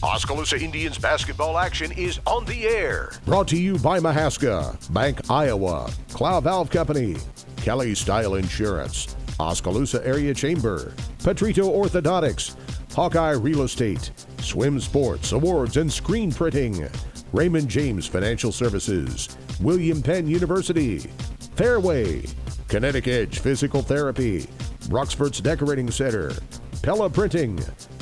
Oskaloosa Indians basketball action is on the air. Brought to you by Mahaska, Bank Iowa, Clow Valve Company, Kelly Style Insurance, Oskaloosa Area Chamber, Petrito Orthodontics, Hawkeye Real Estate, Swim Sports, Awards and Screen Printing, Raymond James Financial Services, William Penn University, Fairway, Kinetic Edge Physical Therapy, Roxfort's Decorating Center, Pella Printing,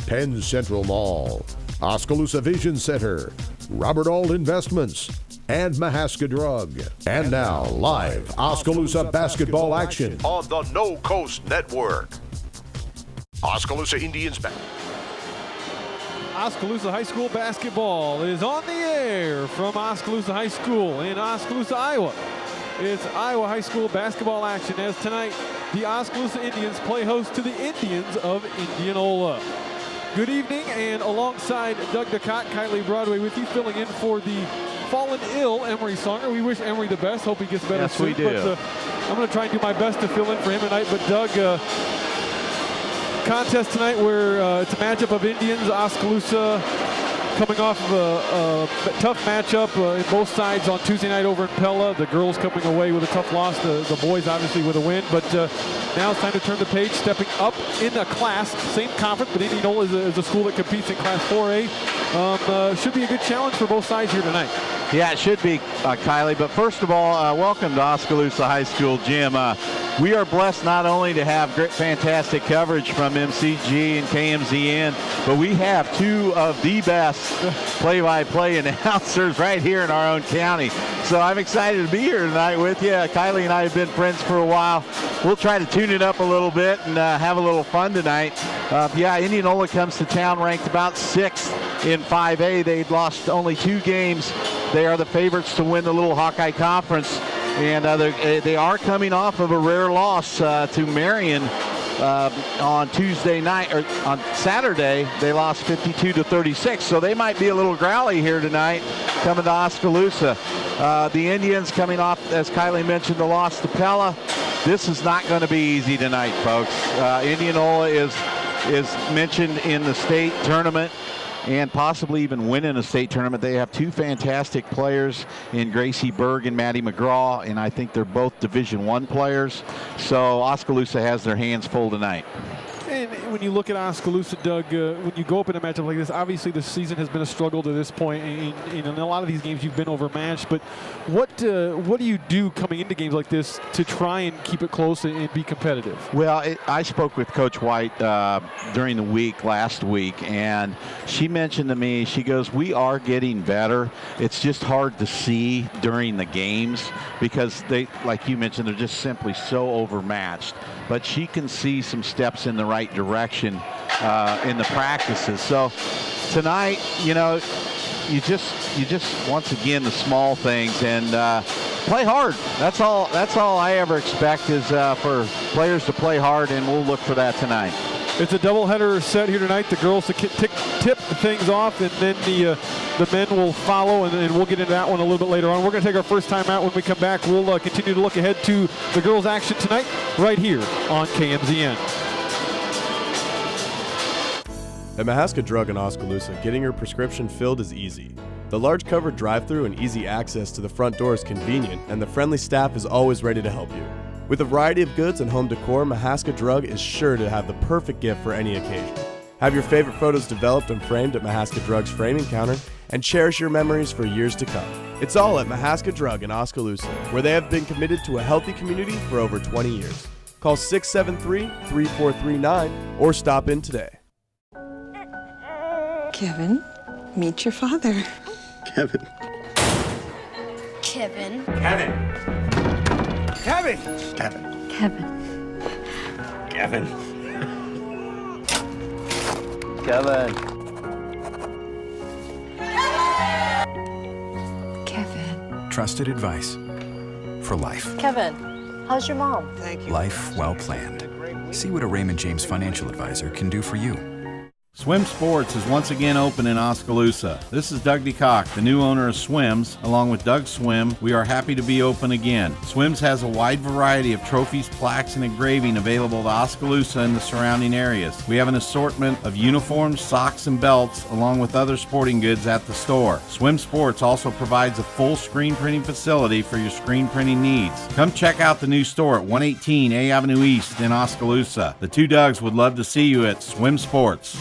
Penn Central Mall, Oskaloosa Vision Center, Robert Auld Investments, and Mahaska Drug. And now, live Oskaloosa basketball action On the No Coast Network. Oskaloosa Indians back. Oskaloosa High School basketball is on the air from Oskaloosa High School in Oskaloosa, Iowa. It's Iowa High School basketball action as tonight the Oskaloosa Indians play host to the Indians of Indianola. Good evening, and alongside Doug DeCott, Kylie Broadway with you, filling in for the fallen ill Emery Songer. We wish Emery the best. Hope he gets better soon. Yes, we do. But I'm going to try and do my best to fill in for him tonight. But Doug, contest tonight where it's a matchup of Indians, Oskaloosa coming off of a tough matchup in both sides on Tuesday night over in Pella. The girls coming away with a tough loss, the boys obviously with a win. But now it's time to turn the page, stepping up in a class, same conference, but Indianola is a school that competes in Class 4A. Should be a good challenge for both sides here tonight. Yeah, it should be, Kylie. But first of all, welcome to Oskaloosa High School Gym. We are blessed not only to have great, fantastic coverage from MCG and KMZN, but we have two of the best play-by-play announcers right here in our own county. So I'm excited to be here tonight with you. Kylie and I have been friends for a while. We'll try to tune it up a little bit and have a little fun tonight. Yeah, Indianola comes to town ranked about 6th in 5A. They'd lost only 2 games. They are the favorites to win the Little Hawkeye Conference, and they are coming off of a rare loss to Marion on Tuesday night, or on Saturday. They lost 52-36, so they might be a little growly here tonight coming to Oskaloosa. The Indians coming off, as Kylie mentioned, the loss to Pella. This is not going to be easy tonight, folks. Indianola is mentioned in the state tournament and possibly even winning a state tournament. They have 2 fantastic players in Gracie Berg and Maddie McGraw, and I think they're both Division I players. So Oskaloosa has their hands full tonight. And when you look at Oskaloosa, Doug, when you go up in a matchup like this, obviously the season has been a struggle to this point. In a lot of these games, you've been overmatched. But what do you do coming into games like this to try and keep it close and be competitive? Well, I spoke with Coach White during the week last week, and she mentioned to me, she goes, we are getting better. It's just hard to see during the games because they, like you mentioned, they're just simply so overmatched. But she can see some steps in the right direction in the practices. So tonight, you know, you just once again the small things and play hard. That's all I ever expect is for players to play hard, and we'll look for that tonight. It's a doubleheader set here tonight. The girls to tip things off, and then the men will follow, and we'll get into that one a little bit later on. We're going to take our first time out. When we come back, we'll continue to look ahead to the girls' action tonight right here on KMZN. At Mahaska Drug in Oskaloosa, getting your prescription filled is easy. The large covered drive-thru and easy access to the front door is convenient, and the friendly staff is always ready to help you. With a variety of goods and home decor, Mahaska Drug is sure to have the perfect gift for any occasion. Have your favorite photos developed and framed at Mahaska Drug's framing counter, and cherish your memories for years to come. It's all at Mahaska Drug in Oskaloosa, where they have been committed to a healthy community for over 20 years. Call 673-3439 or stop in today. Kevin, meet your father. Kevin. Kevin. Kevin. Kevin. Kevin. Kevin. Kevin. Kevin. Trusted advice for life. Kevin, how's your mom? Thank you. Life well planned. See what a Raymond James financial advisor can do for you. Swim Sports is once again open in Oskaloosa. This is Doug DeCock, the new owner of Swims. Along with Doug Swim, we are happy to be open again. Swims has a wide variety of trophies, plaques, and engraving available to Oskaloosa and the surrounding areas. We have an assortment of uniforms, socks, and belts, along with other sporting goods at the store. Swim Sports also provides a full screen printing facility for your screen printing needs. Come check out the new store at 118 A Avenue East in Oskaloosa. The two Dougs would love to see you at Swim Sports.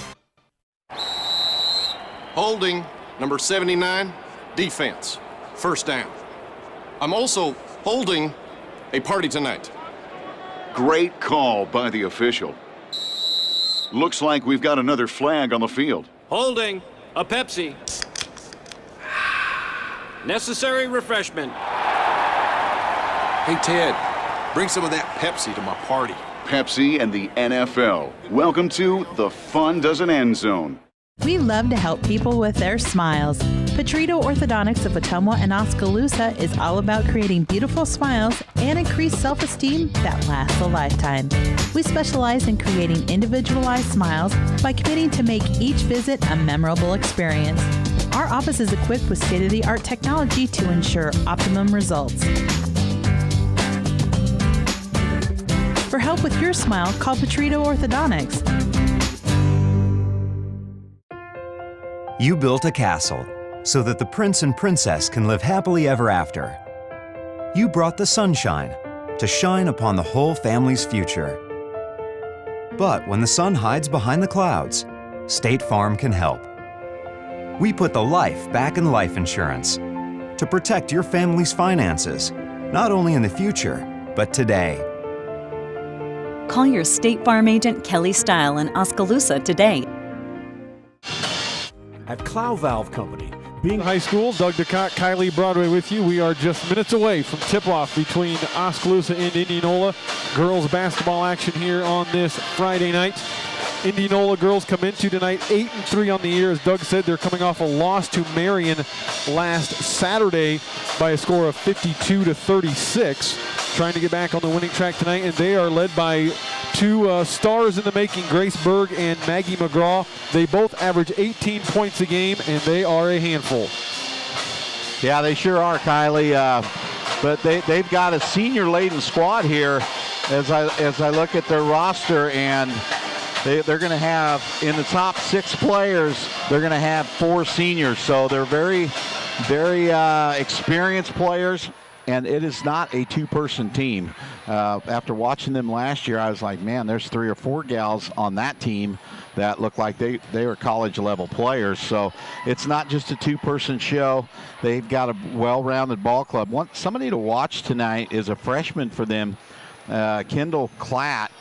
Holding, number 79, defense, first down. I'm also holding a party tonight. Great call by the official. Looks like we've got another flag on the field. Holding, a Pepsi. Necessary refreshment. Hey, Ted, bring some of that Pepsi to my party. Pepsi and the NFL. Welcome to the Fun Doesn't End Zone. We love to help people with their smiles. Petrito Orthodontics of Ottumwa and Oskaloosa is all about creating beautiful smiles and increased self-esteem that lasts a lifetime. We specialize in creating individualized smiles by committing to make each visit a memorable experience. Our office is equipped with state-of-the-art technology to ensure optimum results. For help with your smile, call Petrito Orthodontics. You built a castle so that the prince and princess can live happily ever after. You brought the sunshine to shine upon the whole family's future. But when the sun hides behind the clouds, State Farm can help. We put the life back in life insurance to protect your family's finances, not only in the future, but today. Call your State Farm agent Kelly Style in Oskaloosa today. At Clow Valve Company, being high school, Doug DeCock, Kylie Broadway with you. We are just minutes away from tip-off between Oskaloosa and Indianola. Girls basketball action here on this Friday night. Indianola girls come into tonight 8-3 on the year. As Doug said, they're coming off a loss to Marion last Saturday by a score of 52-36. Trying to get back on the winning track tonight, and they are led by two stars in the making, Grace Berg and Maggie McGraw. They both average 18 points a game, and they are a handful. Yeah, they sure are, Kylie. But they've got a senior-laden squad here as I look at their roster, and they're going to have, in the top 6 players, they're going to have 4 seniors. So they're very, very experienced players. And it is not a 2-person team. After watching them last year, I was like, man, there's 3 or 4 gals on that team that look like they were college-level players. So it's not just a 2-person show. They've got a well-rounded ball club. Somebody to watch tonight is a freshman for them, Kendall Klatt,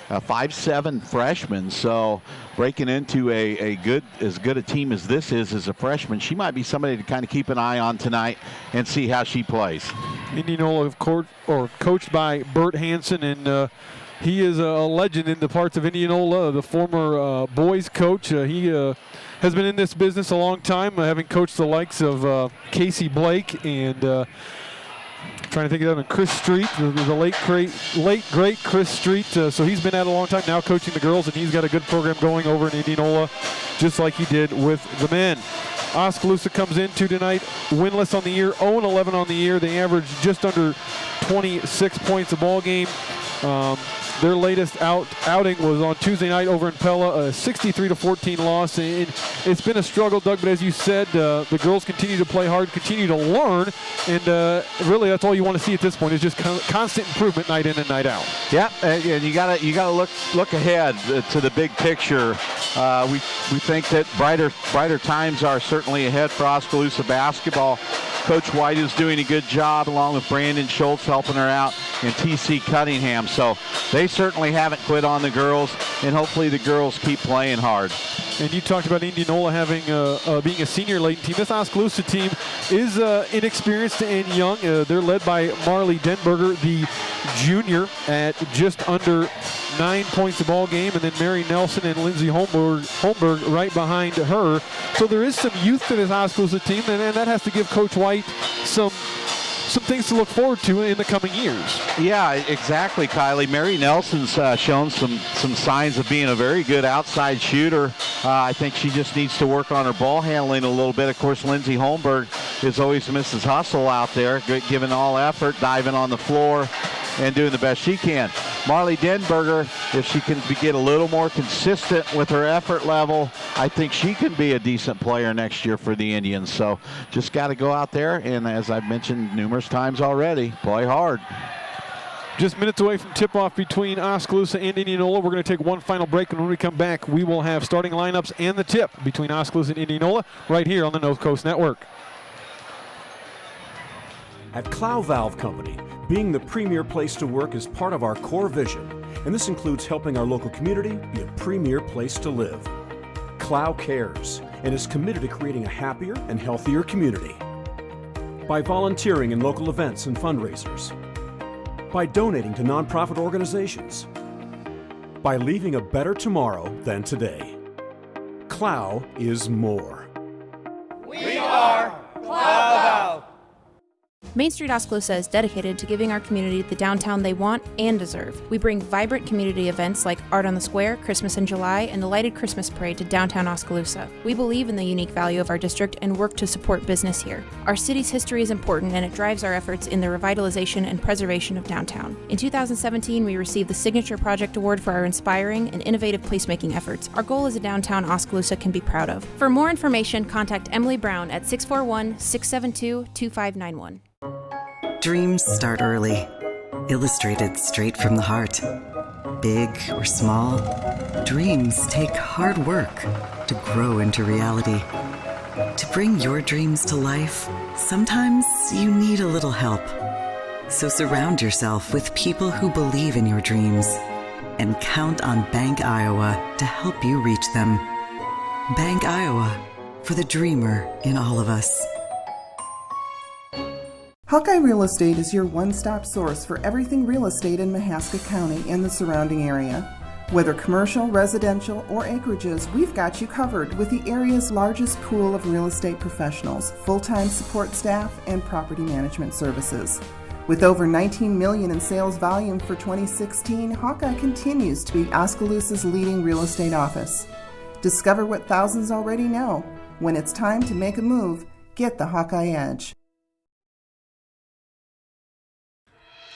a 5'7" freshman. So breaking into as good a team as this is as a freshman, she might be somebody to kind of keep an eye on tonight and see how she plays. Indianola, coached by Bert Hansen, and he is a legend in the parts of Indianola, the former boys coach. He has been in this business a long time, having coached the likes of Casey Blake and trying to think of that, Chris Street, the late great Chris Street. So he's been at it a long time now coaching the girls, and he's got a good program going over in Indianola, just like he did with the men. Oskaloosa comes into tonight winless on the year, 0-11 on the year. They average just under 26 points a ball game. Their latest outing was on Tuesday night over in Pella, a 63-14 loss. And it's been a struggle, Doug, but as you said, the girls continue to play hard, continue to learn, and really that's all you want to see at this point is just constant improvement night in and night out. Yeah, and you gotta look ahead to the big picture. We think that brighter times are certainly ahead for Oskaloosa basketball. Coach White is doing a good job along with Brandon Schultz helping her out and T.C. Cunningham. So they certainly haven't quit on the girls, and hopefully the girls keep playing hard. And you talked about Indianola having being a senior-laden team. This Oskaloosa team is inexperienced and young. They're led by Marley Denberger, the junior, at just under 9 points a ball game, and then Mary Nelson and Lindsay Holmberg right behind her. So there is some youth to this Oskaloosa team, and that has to give Coach White some some things to look forward to in the coming years. Yeah, exactly, Kylie. Mary Nelson's shown some signs of being a very good outside shooter. I think she just needs to work on her ball handling a little bit. Of course, Lindsay Holmberg is always Mrs. Hustle out there, giving all effort, diving on the floor, and doing the best she can. Marley Denberger, if she can get a little more consistent with her effort level, I think she can be a decent player next year for the Indians. So just got to go out there and, as I've mentioned numerous times already, play hard. Just minutes away from tip-off between Oskaloosa and Indianola. We're going to take one final break, and when we come back, we will have starting lineups and the tip between Oskaloosa and Indianola right here on the North Coast Network. At Clow Valve Company, being the premier place to work is part of our core vision, and this includes helping our local community be a premier place to live. Clow cares and is committed to creating a happier and healthier community. By volunteering in local events and fundraisers, by donating to nonprofit organizations, by leaving a better tomorrow than today. Clow is more. We are Clow Valve. Main Street Oskaloosa is dedicated to giving our community the downtown they want and deserve. We bring vibrant community events like Art on the Square, Christmas in July, and the Lighted Christmas Parade to downtown Oskaloosa. We believe in the unique value of our district and work to support business here. Our city's history is important, and it drives our efforts in the revitalization and preservation of downtown. In 2017, we received the Signature Project Award for our inspiring and innovative placemaking efforts. Our goal is a downtown Oskaloosa can be proud of. For more information, contact Emily Brown at 641-672-2591. Dreams start early, illustrated straight from the heart. Big or small, dreams take hard work to grow into reality. To bring your dreams to life, sometimes you need a little help. So surround yourself with people who believe in your dreams and count on Bank Iowa to help you reach them. Bank Iowa, for the dreamer in all of us. Hawkeye Real Estate is your one-stop source for everything real estate in Mahaska County and the surrounding area. Whether commercial, residential, or acreages, we've got you covered with the area's largest pool of real estate professionals, full-time support staff, and property management services. With over $19 million in sales volume for 2016, Hawkeye continues to be Oskaloosa's leading real estate office. Discover what thousands already know. When it's time to make a move, get the Hawkeye Edge.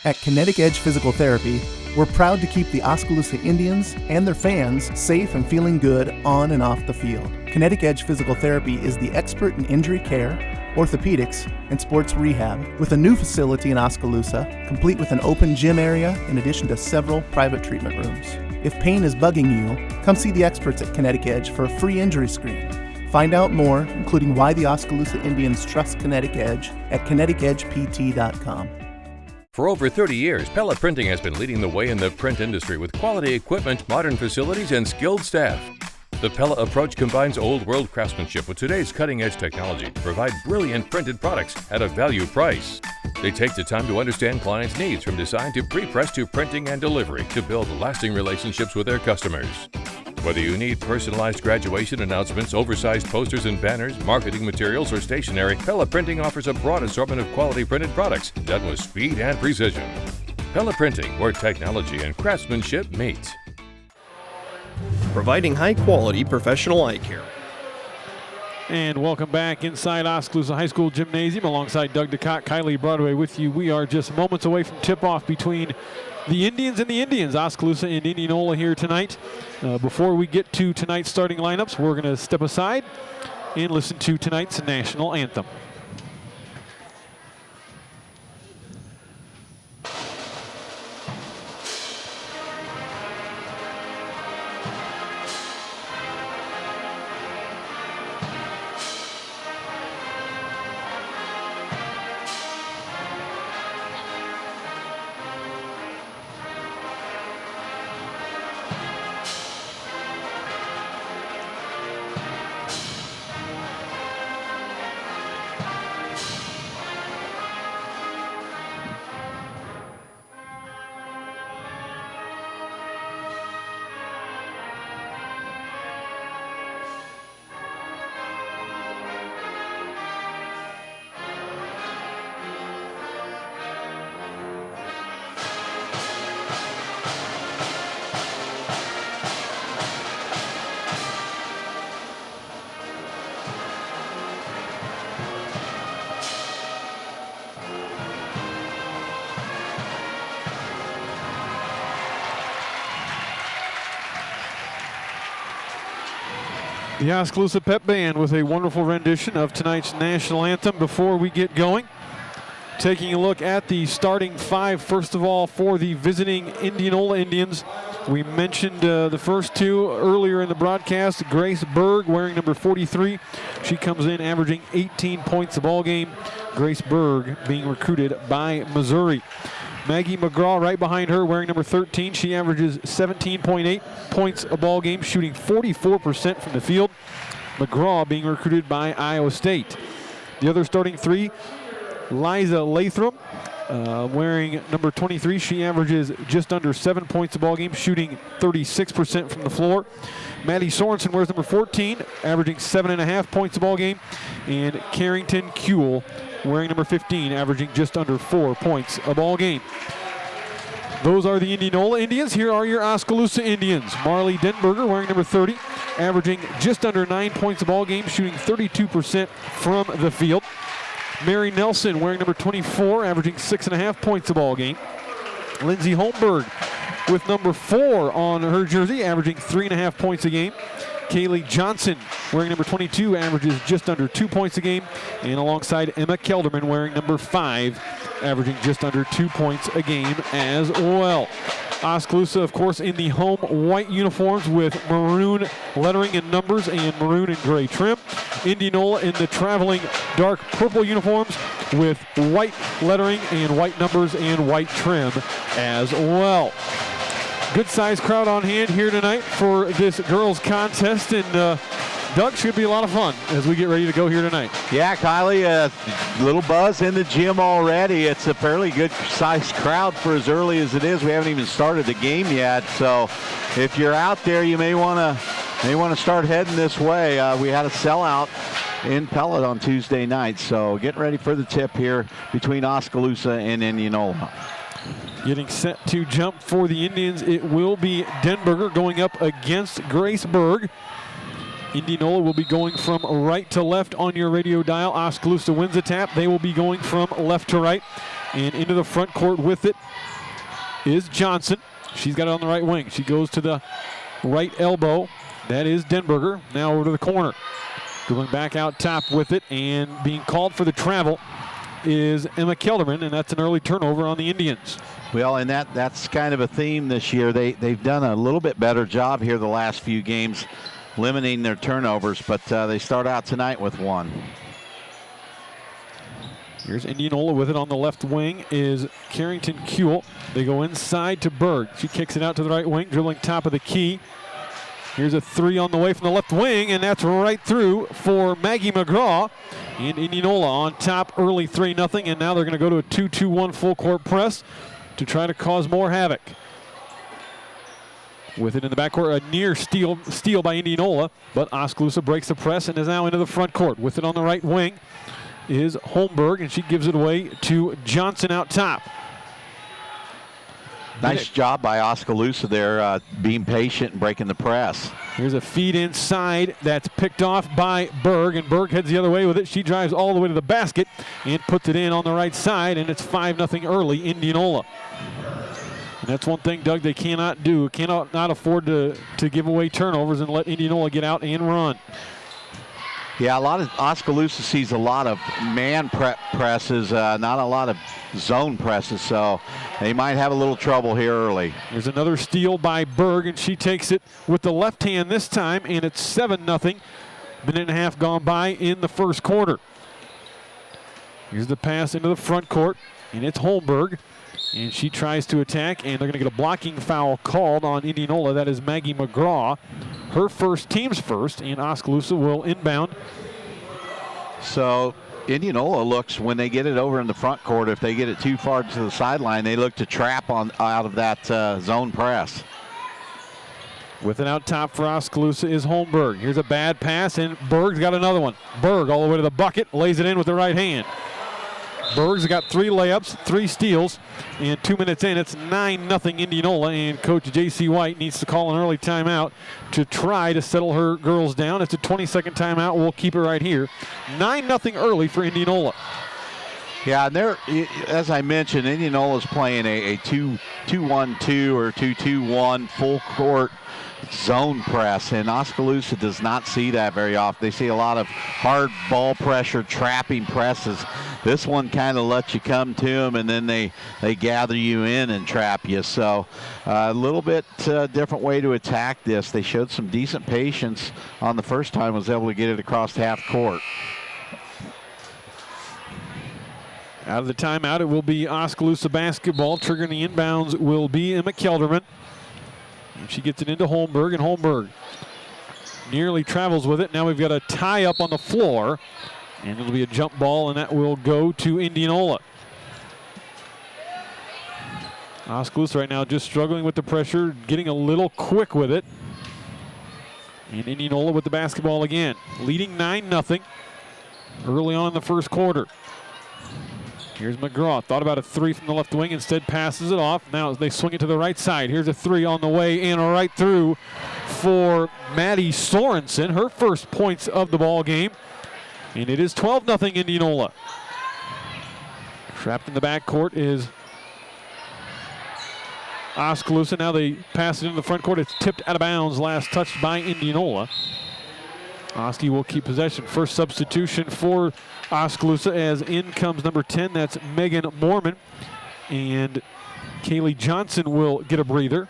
At Kinetic Edge Physical Therapy, we're proud to keep the Oskaloosa Indians and their fans safe and feeling good on and off the field. Kinetic Edge Physical Therapy is the expert in injury care, orthopedics, and sports rehab, with a new facility in Oskaloosa, complete with an open gym area in addition to several private treatment rooms. If pain is bugging you, come see the experts at Kinetic Edge for a free injury screen. Find out more, including why the Oskaloosa Indians trust Kinetic Edge, at kineticedgept.com. For over 30 years, Pella Printing has been leading the way in the print industry with quality equipment, modern facilities, and skilled staff. The Pella approach combines old-world craftsmanship with today's cutting-edge technology to provide brilliant printed products at a value price. They take the time to understand clients' needs from design to pre-press to printing and delivery to build lasting relationships with their customers. Whether you need personalized graduation announcements, oversized posters and banners, marketing materials, or stationery, Pella Printing offers a broad assortment of quality printed products done with speed and precision. Pella Printing, where technology and craftsmanship meet. Providing high-quality professional eye care. And welcome back inside Oskaloosa High School Gymnasium alongside Doug DeCott, Kylie Broadway with you. We are just moments away from tip-off between the Indians and the Indians, Oskaloosa and Indianola here tonight. Before we get to tonight's starting lineups, we're going to step aside and listen to tonight's national anthem. The Oskaloosa Pep Band with a wonderful rendition of tonight's national anthem. Before we get going, taking a look at the starting five. First of all, for the visiting Indianola Indians, we mentioned the first two earlier in the broadcast. Grace Berg wearing number 43. She comes in averaging 18 points a ball game. Grace Berg being recruited by Missouri. Maggie McGraw right behind her wearing number 13. She averages 17.8 points a ball game, shooting 44% from the field. McGraw being recruited by Iowa State. The other starting three, Liza Lathram wearing number 23. She averages just under 7 points a ball game, shooting 36% from the floor. Maddie Sorensen wears number 14, averaging 7.5 points a ball game. And Carrington Kuehl wearing number 15, averaging just under 4 points a ball game. Those are the Indianola Indians. Here are your Oskaloosa Indians. Marley Denberger wearing number 30, averaging just under 9 points a ball game, shooting 32% from the field. Mary Nelson wearing number 24, averaging 6.5 points a ball game. Lindsay Holmberg with number 4 on her jersey, averaging 3.5 points a game. Kaylee Johnson wearing number 22, averages just under 2 points a game. And alongside Emma Kelderman wearing number 5, averaging just under 2 points a game as well. Oskaloosa, of course, in the home white uniforms with maroon lettering and numbers and maroon and gray trim. Indianola in the traveling dark purple uniforms with white lettering and white numbers and white trim as well. Good sized crowd on hand here tonight for this girls contest, and Doug, should be a lot of fun as we get ready to go here tonight. Yeah, Kylie, a little buzz in the gym already. It's a fairly good sized crowd for as early as it is. We haven't even started the game yet, so if you're out there, you may want to start heading this way. We had a sellout in Pellet on Tuesday night, so get ready for the tip here between Oskaloosa and Indianola. Getting set to jump for the Indians, it will be Denberger going up against Grace Berg. Indianola will be going from right to left on your radio dial. Oskaloosa wins the tap. They will be going from left to right. And into the front court with it is Johnson. She's got it on the right wing. She goes to the right elbow. That is Denberger. Now over to the corner. Going back out top with it, and being called for the travel is Emma Kelderman, and that's an early turnover on the Indians. Well, and that's kind of a theme this year. They've done a little bit better job here the last few games, limiting their turnovers, but they start out tonight with one. Here's Indianola with it on the left wing is Carrington Kuehl. They go inside to Berg. She kicks it out to the right wing, dribbling top of the key. Here's a three on the way from the left wing, and that's right through for Maggie McGraw. And Indianola on top early 3-0, and now they're going to go to a 2-2-1 full court press to try to cause more havoc. With it in the backcourt, a near steal by Indianola, but Oskaloosa breaks the press and is now into the front court. With it on the right wing is Holmberg, and she gives it away to Johnson out top. Nice job by Oskaloosa there, being patient and breaking the press. Here's a feed inside that's picked off by Berg, and Berg heads the other way with it. She drives all the way to the basket and puts it in on the right side, and it's 5-0 early Indianola. And that's one thing, Doug, they cannot do. Cannot not afford to give away turnovers and let Indianola get out and run. Yeah, a lot of Oskaloosa sees a lot of man presses, not a lot of zone presses, so they might have a little trouble here early. There's another steal by Berg, and she takes it with the left hand this time, and it's 7-0. Minute and a half gone by in the first quarter. Here's the pass into the front court, and it's Holmberg. And she tries to attack, and they're going to get a blocking foul called on Indianola. That is Maggie McGraw. Her first, team's first, and Oskaloosa will inbound. So Indianola looks, when they get it over in the front court, if they get it too far to the sideline, they look to trap out of that zone press. With it out top for Oskaloosa is Holmberg. Here's a bad pass, and Berg's got another one. Berg all the way to the bucket, lays it in with the right hand. Berg's got 3 layups, 3 steals, and 2 minutes in, it's 9-0 Indianola, and Coach J.C. White needs to call an early timeout to try to settle her girls down. It's a 20-second timeout. We'll keep it right here. 9-0 early for Indianola. Yeah, and they're, as I mentioned, Indianola's playing a 2-1-2 or 2-2-1 full court zone press, and Oskaloosa does not see that very often. They see a lot of hard ball pressure, trapping presses. This one kind of lets you come to them, and then they gather you in and trap you. So a little bit different way to attack this. They showed some decent patience on the first time, was able to get it across half court. Out of the timeout, it will be Oskaloosa basketball. Triggering the inbounds will be Emma Kelderman. And she gets it into Holmberg, and Holmberg nearly travels with it. Now we've got a tie up on the floor, and it'll be a jump ball, and that will go to Indianola. Oskaloosa right now just struggling with the pressure, getting a little quick with it. And Indianola with the basketball again, leading 9-0 early on in the first quarter. Here's McGraw. Thought about a three from the left wing, instead passes it off. Now they swing it to the right side. Here's a three on the way and right through for Maddie Sorensen. Her first points of the ball game. And it is 12-0 Indianola. Trapped in the backcourt is Oskaloosa. Now they pass it into the front court. It's tipped out of bounds. Last touched by Indianola. Oski will keep possession. First substitution for Oskaloosa as in comes number 10. That's Megan Mormon. And Kaylee Johnson will get a breather.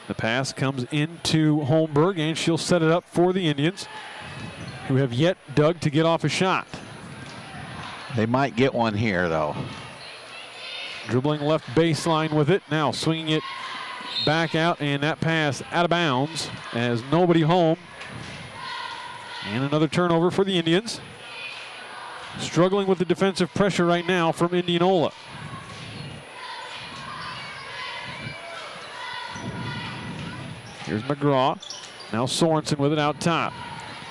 The pass comes into Holmberg, and she'll set it up for the Indians, who have yet dug to get off a shot. They might get one here, though. Dribbling left baseline with it. Now swinging it back out, and that pass out of bounds as nobody home. And another turnover for the Indians. Struggling with the defensive pressure right now from Indianola. Here's McGraw. Now Sorensen with it out top.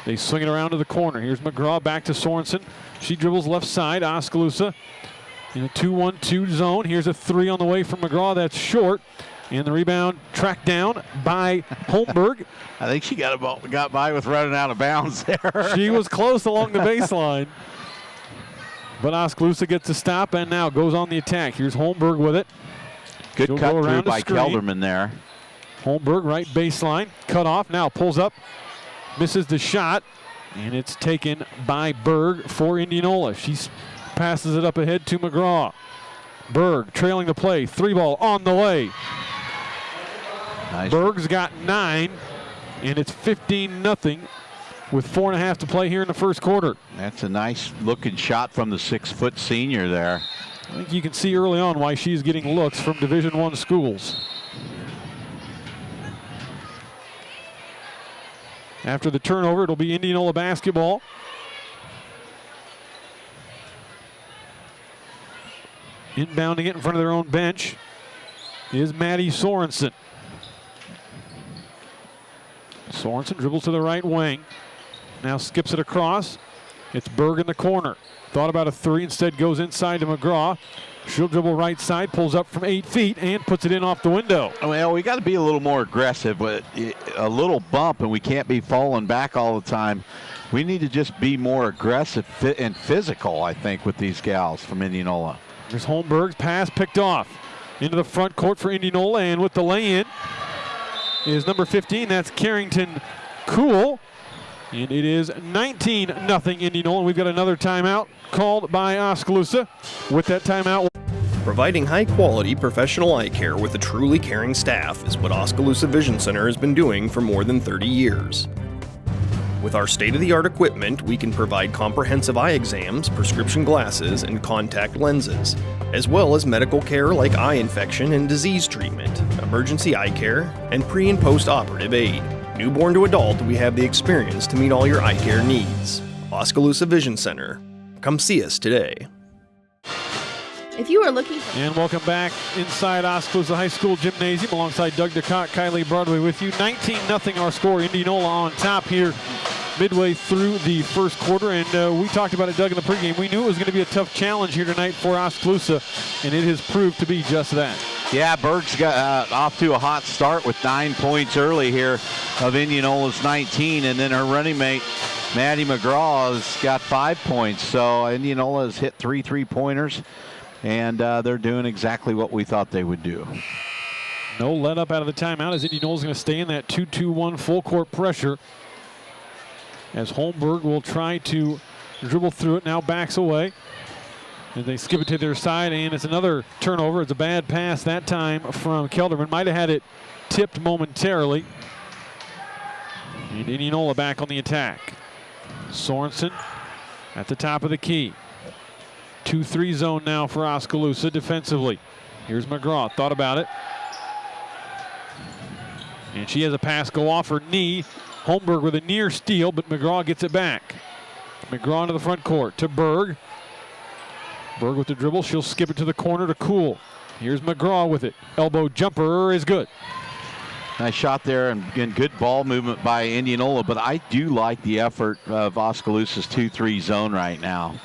They swing it around to the corner. Here's McGraw back to Sorensen. She dribbles left side. Oskaloosa in a 2-1-2 zone. Here's a three on the way from McGraw. That's short. And the rebound tracked down by Holmberg. I think she got by with running out of bounds there. She was close along the baseline. But Oskaloosa gets a stop and now goes on the attack. Here's Holmberg with it. Good cut through by Kelderman there. Holmberg right baseline. Cut off. Now pulls up. Misses the shot. And it's taken by Berg for Indianola. She passes it up ahead to McGraw. Berg trailing the play. Three ball on the way. Nice. Berg's got 9, and it's 15-0 with 4.5 to play here in the first quarter. That's a nice looking shot from the 6-foot senior there. I think you can see early on why she's getting looks from Division I schools. After the turnover, it'll be Indianola basketball. Inbounding it in front of their own bench is Maddie Sorensen. Sorensen dribbles to the right wing. Now skips it across. It's Berg in the corner. Thought about a three, instead goes inside to McGraw. She'll dribble right side, pulls up from 8 feet, and puts it in off the window. Well, we got to be a little more aggressive, but a little bump, and we can't be falling back all the time. We need to just be more aggressive and physical, I think, with these gals from Indianola. There's Holmberg's pass picked off into the front court for Indianola, and with the lay-in is number 15. That's Carrington Cool. And it is 19-0 Indianola. We've got another timeout called by Oskaloosa. With that timeout, providing high-quality professional eye care with a truly caring staff is what Oskaloosa Vision Center has been doing for more than 30 years. With our state-of-the-art equipment, we can provide comprehensive eye exams, prescription glasses, and contact lenses, as well as medical care like eye infection and disease treatment, emergency eye care, and pre- and post-operative aid. Newborn to adult, we have the experience to meet all your eye care needs. Oskaloosa Vision Center. Come see us today. If you are looking for... And welcome back inside Oskaloosa High School Gymnasium alongside Doug DeCock, Kylie Broadway with you. 19-0 our score. Indianola on top here midway through the first quarter. And we talked about it, Doug, in the pregame. We knew it was going to be a tough challenge here tonight for Oskaloosa, and it has proved to be just that. Yeah, Berg's got off to a hot start with 9 points early here of Indianola's 19, and then her running mate, Maddie McGraw, has got 5 points. So Indianola has hit 3 3-pointers. And they're doing exactly what we thought they would do. No let up out of the timeout as Indianola's going to stay in that 2-2-1 full court pressure. As Holmberg will try to dribble through it, now backs away. And they skip it to their side, and it's another turnover. It's a bad pass that time from Kelderman. Might have had it tipped momentarily. And Indianola back on the attack. Sorensen at the top of the key. 2-3 zone now for Oskaloosa defensively. Here's McGraw, thought about it. And she has a pass go off her knee. Holmberg with a near steal, but McGraw gets it back. McGraw into the front court to Berg. Berg with the dribble. She'll skip it to the corner to Kuhl. Here's McGraw with it. Elbow jumper is good. Nice shot there and good ball movement by Indianola, but I do like the effort of Oskaloosa's 2-3 zone right now.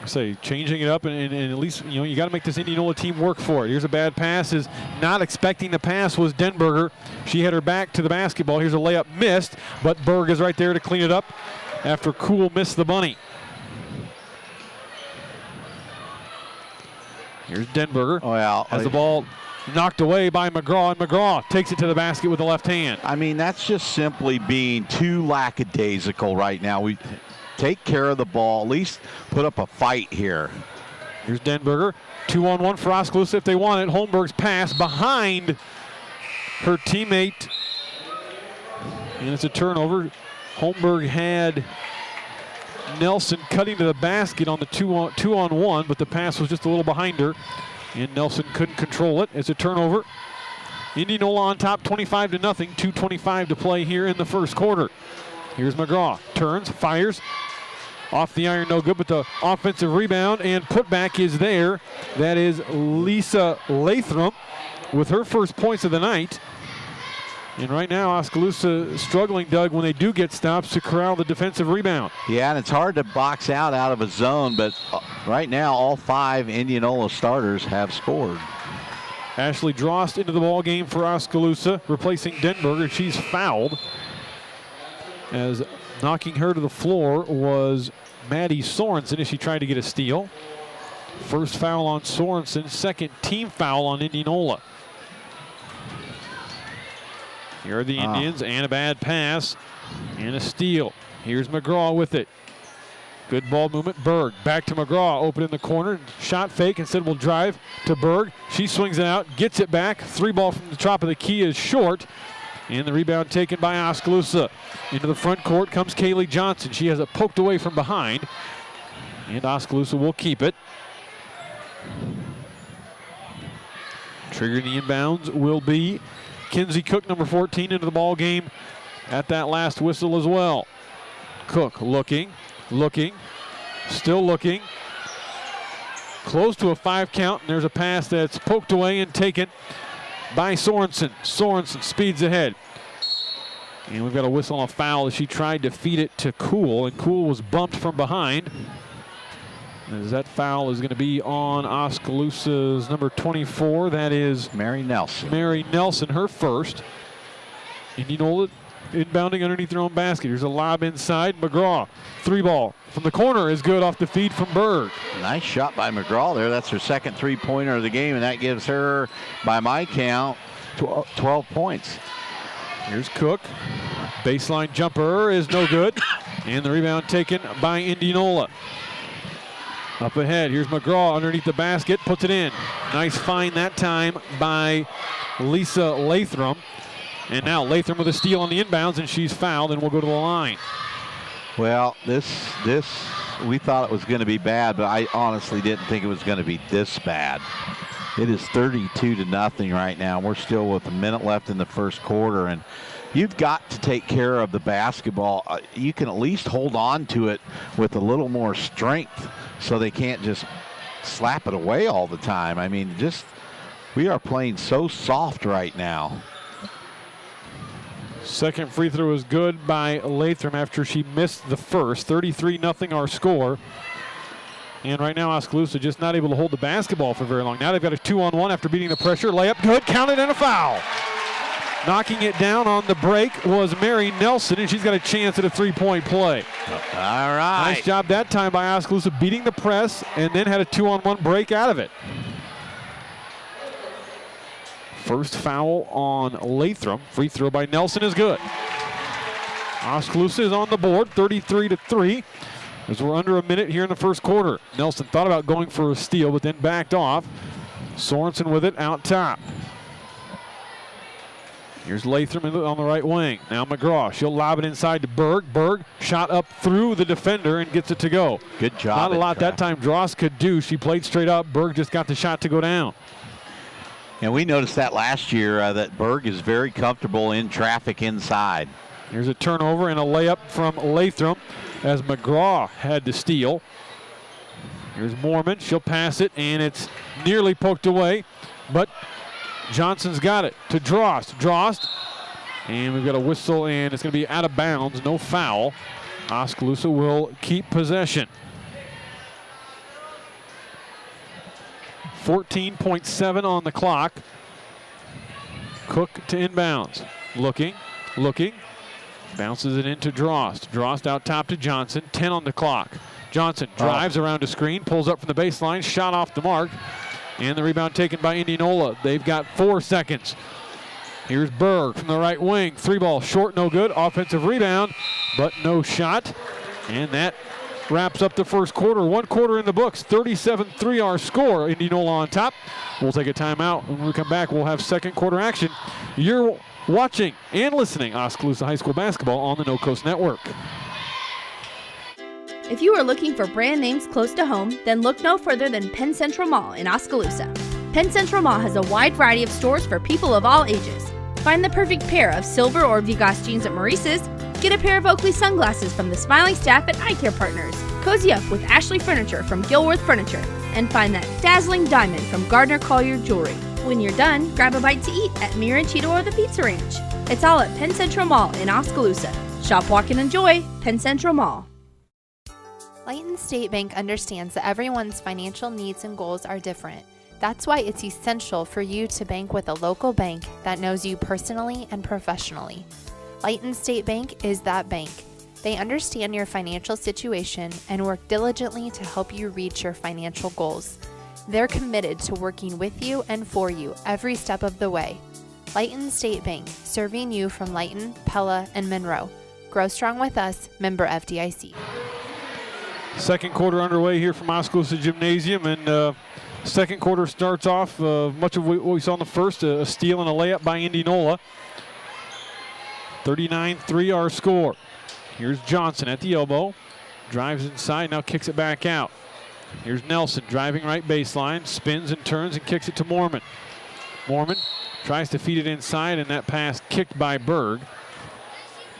I say changing it up and at least, you know, you got to make this Indianola team work for it. Here's a bad pass. Is not expecting the pass was Denberger. She had her back to the basketball. Here's a layup missed, but Berg is right there to clean it up after Kuhl missed the bunny. Here's Denberger. Oh, yeah. Has the ball knocked away by McGraw, and McGraw takes it to the basket with the left hand. I mean, that's just simply being too lackadaisical right now. We take care of the ball, at least put up a fight here. Here's Denberger. 2-on-1 for Oskaloosa if they want it. Holmberg's pass behind her teammate. And it's a turnover. Holmberg had Nelson cutting to the basket on the two-on-one, but the pass was just a little behind her. And Nelson couldn't control it. It's a turnover. Indianola on top 25-0. 2:25 to play here in the first quarter. Here's McGraw. Turns, fires. Off the iron, no good, but the offensive rebound and putback is there. That is Lisa Lathram with her first points of the night. And right now, Oskaloosa struggling, Doug, when they do get stops to corral the defensive rebound. Yeah, and it's hard to box out of a zone, but right now all 5 Indianola starters have scored. Ashley Drost into the ball game for Oskaloosa, replacing Denberger. She's fouled. As knocking her to the floor was Maddie Sorensen as she tried to get a steal. First foul on Sorensen, second team foul on Indianola. Here are the Indians, and a bad pass, and a steal. Here's McGraw with it. Good ball movement, Berg. Back to McGraw, open in the corner. Shot fake, instead will drive to Berg. She swings it out, gets it back. 3 ball from the top of the key is short. And the rebound taken by Oskaloosa. Into the front court comes Kaylee Johnson. She has it poked away from behind. And Oskaloosa will keep it. Triggering the inbounds will be Kinsey Cook, number 14, into the ball game at that last whistle as well. Cook looking, still looking. Close to a 5 count, and there's a pass that's poked away and taken by Sorensen. Sorensen speeds ahead. And we've got a whistle on a foul as she tried to feed it to Kuhl, and Kuhl was bumped from behind. As that foul is going to be on Oskaloosa's number 24. That is Mary Nelson. Mary Nelson, her first. Indianola inbounding underneath their own basket. Here's a lob inside. McGraw, 3 ball from the corner is good off the feed from Berg. Nice shot by McGraw there. That's her second 3-pointer of the game, and that gives her, by my count, 12 points. Here's Cook. Baseline jumper is no good. And the rebound taken by Indianola. Up ahead, here's McGraw underneath the basket, puts it in. Nice find that time by Lisa Lathram. And now Lathram with a steal on the inbounds, and she's fouled and will go to the line. Well, this we thought it was going to be bad, but I honestly didn't think it was going to be this bad. It is 32-0 right now. We're still with a minute left in the first quarter, and you've got to take care of the basketball. You can at least hold on to it with a little more strength so they can't just slap it away all the time. I mean, we are playing so soft right now. Second free throw is good by Lathram after she missed the first. 33-0 our score. And right now Oskaloosa just not able to hold the basketball for very long. Now they've got a 2-on-1 after beating the pressure. Layup good, counted, and a foul. Knocking it down on the break was Mary Nelson, and she's got a chance at a 3-point play. All right. Nice job that time by Oskaloosa, beating the press and then had a 2-on-1 break out of it. First foul on Lathram. Free throw by Nelson is good. Oskaloosa is on the board, 33-3. As we're under a minute here in the first quarter. Nelson thought about going for a steal, but then backed off. Sorensen with it out top. Here's Lathram on the right wing. Now McGraw. She'll lob it inside to Berg. Berg shot up through the defender and gets it to go. Good job. Not a lot that time Dross could do. She played straight up. Berg just got the shot to go down. And we noticed that last year that Berg is very comfortable in traffic inside. Here's a turnover and a layup from Lathram as McGraw had to steal. Here's Mormon. She'll pass it, and it's nearly poked away, but Johnson's got it to Drost. Drost, and we've got a whistle, and it's going to be out of bounds, no foul. Oskaloosa will keep possession. 14.7 on the clock. Cook to inbounds. Looking. Bounces it into Drost. Drost out top to Johnson. 10 on the clock. Johnson drives around a screen, pulls up from the baseline, shot off the mark, and the rebound taken by Indianola. They've got 4 seconds. Here's Berg from the right wing. 3-ball short, no good. Offensive rebound, but no shot. And that wraps up the first quarter. 1 quarter in the books. 37-3 our score. Indianola on top. We'll take a timeout. When we come back, we'll have second quarter action. You're watching and listening Oskaloosa High School basketball on the No Coast Network. If you are looking for brand names close to home, then look no further than Penn Central Mall in Oskaloosa. Penn Central Mall has a wide variety of stores for people of all ages. Find the perfect pair of silver or Vigas jeans at Maurice's, get a pair of Oakley sunglasses from the smiling staff at Eye Care Partners, cozy up with Ashley Furniture from Gilworth Furniture, and find that dazzling diamond from Gardner Collier Jewelry. When you're done, grab a bite to eat at Mirachito or the Pizza Ranch. It's all at Penn Central Mall in Oskaloosa. Shop, walk, and enjoy Penn Central Mall. Lighton State Bank understands that everyone's financial needs and goals are different. That's why it's essential for you to bank with a local bank that knows you personally and professionally. Lighton State Bank is that bank. They understand your financial situation and work diligently to help you reach your financial goals. They're committed to working with you and for you every step of the way. Lighton State Bank, serving you from Lighton, Pella, and Monroe. Grow strong with us, member FDIC. Second quarter underway here from Oskaloosa Gymnasium, and second quarter starts off much of what we saw in the first, a steal and a layup by Indianola. 39-3 our score. Here's Johnson at the elbow, drives inside, now kicks it back out. Here's Nelson driving right baseline, spins and turns and kicks it to Mormon. Mormon tries to feed it inside, and that pass kicked by Berg.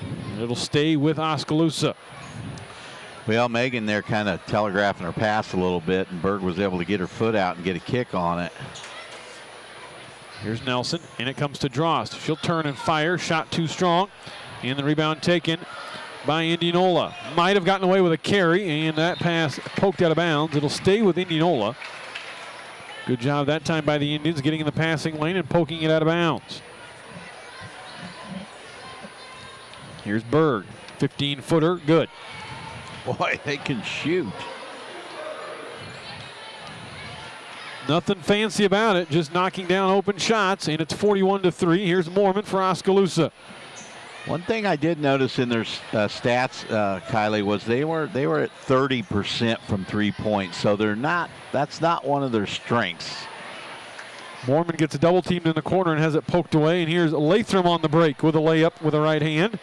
And it'll stay with Oskaloosa. Well, Megan there kind of telegraphing her pass a little bit, and Berg was able to get her foot out and get a kick on it. Here's Nelson, and it comes to Drost. She'll turn and fire, shot too strong, and the rebound taken by Indianola. Might have gotten away with a carry, and that pass poked out of bounds. It'll stay with Indianola. Good job that time by the Indians, getting in the passing lane and poking it out of bounds. Here's Berg, 15-footer, good. Boy, they can shoot. Nothing fancy about it, just knocking down open shots, and it's 41-3. Here's Mormon for Oskaloosa. One thing I did notice in their stats, Kylie, was they were at 30% from 3 points, so that's not one of their strengths. Mormon gets a double teamed in the corner and has it poked away, and here's Lathram on the break with a layup with a right hand.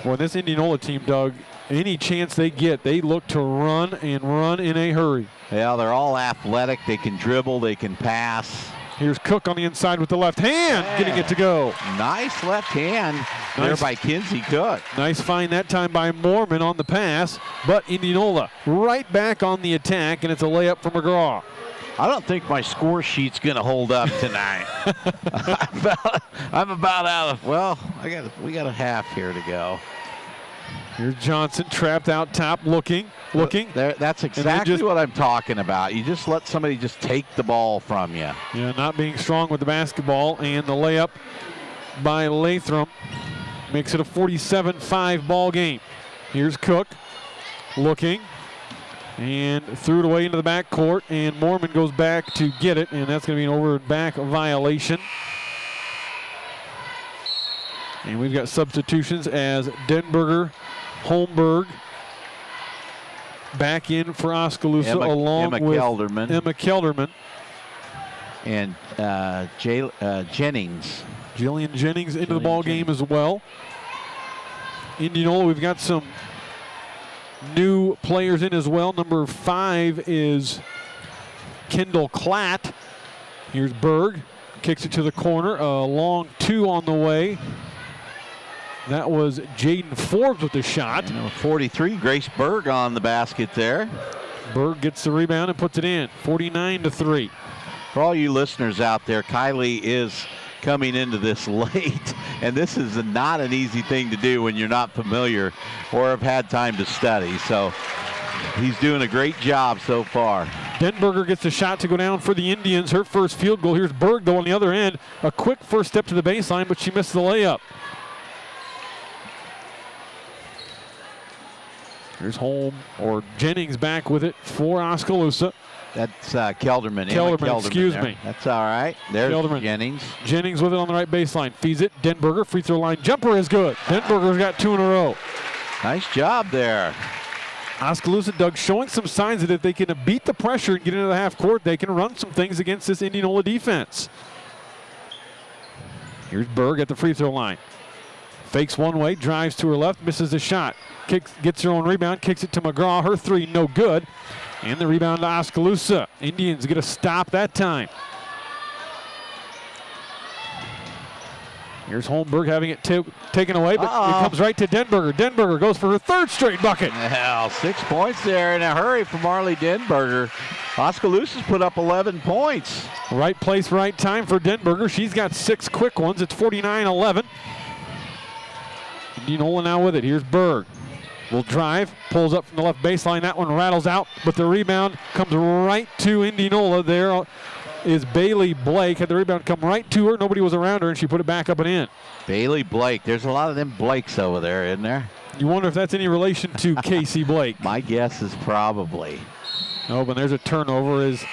Boy, this Indianola team, Doug, any chance they get, they look to run and run in a hurry. Yeah, they're all athletic. They can dribble, they can pass. Here's Cook on the inside with the left hand, getting it to go. Nice left hand there by Kinsey Cook. Nice find that time by Mormon on the pass, but Indianola right back on the attack, and it's a layup from McGraw. I don't think my score sheet's going to hold up tonight. I'm about out of, well, we got a half here to go. Here's Johnson trapped out top, looking. That's exactly what I'm talking about. You just let somebody just take the ball from you. Yeah, not being strong with the basketball, and the layup by Lathram makes it a 47-5 ball game. Here's Cook looking. And threw it away into the back court, and Mormon goes back to get it, and that's going to be an over and back violation. And we've got substitutions as Denberger, Holmberg back in for Oskaloosa, along with Emma Kelderman. And Jennings. Jillian Jennings into the ball game as well. Indianola, we've got some new players in as well. Number 5 is Kendall Klatt. Here's Berg, kicks it to the corner. A long 2 on the way. That was Jaden Forbes with the shot. 43, Grace Berg on the basket there. Berg gets the rebound and puts it in, 49-3. For all you listeners out there, Kylie is coming into this late, and this is not an easy thing to do when you're not familiar or have had time to study. So he's doing a great job so far. Denberger gets a shot to go down for the Indians. Her first field goal. Here's Berg, though, on the other end. A quick first step to the baseline, but she missed the layup. Here's Jennings back with it for Oskaloosa. That's Kelderman. Kelderman, excuse me. That's all right. There's Kelderman. Jennings. Jennings with it on the right baseline. Feeds it. Denberger, free throw line jumper is good. Denberger's got 2 in a row. Nice job there. Oskaloosa, Doug, showing some signs that if they can beat the pressure and get into the half court, they can run some things against this Indianola defense. Here's Berg at the free throw line. Fakes one way, drives to her left, misses the shot. Gets her own rebound, kicks it to McGraw. Her 3, no good. And the rebound to Oskaloosa. Indians get a stop that time. Here's Holmberg having it taken away, but it comes right to Denberger. Denberger goes for her 3rd straight bucket. Well, 6 points there in a hurry for Marley Denberger. Oskaloosa's put up 11 points. Right place, right time for Denberger. She's got 6 quick ones. It's 49-11. Indianola now with it. Here's Berg. Will drive, pulls up from the left baseline. That one rattles out, but the rebound comes right to Indianola. There is Bailey Blake. Had the rebound come right to her. Nobody was around her, and she put it back up and in. Bailey Blake. There's a lot of them Blakes over there, isn't there? You wonder if that's any relation to Casey Blake. My guess is probably. Oh, but there's a turnover as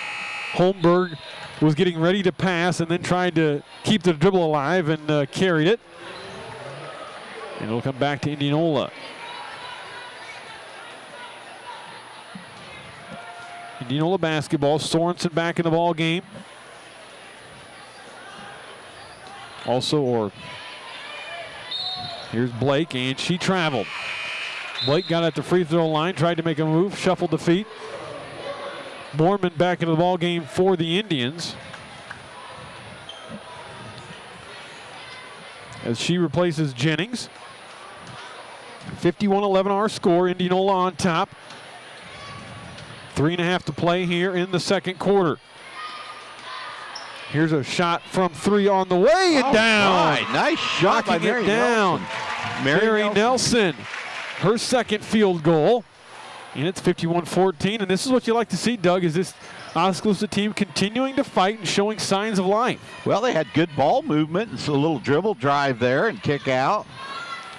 Holmberg was getting ready to pass and then tried to keep the dribble alive and carried it. And it'll come back to Indianola. Indianola basketball. Sorensen back in the ball game. Here's Blake, and she traveled. Blake got at the free throw line, tried to make a move, shuffled the feet. Mormon back into the ball game for the Indians, as she replaces Jennings. 51-11 our score. Indianola on top. 3.5 to play here in the second quarter. Here's a shot from 3 on the way and down. Right. Nice shot by Mary down. Mary Nelson, her second field goal. And it's 51-14. And this is what you like to see, Doug, is this Oskaloosa team continuing to fight and showing signs of life. Well, they had good ball movement. It's a little dribble drive there and kick out.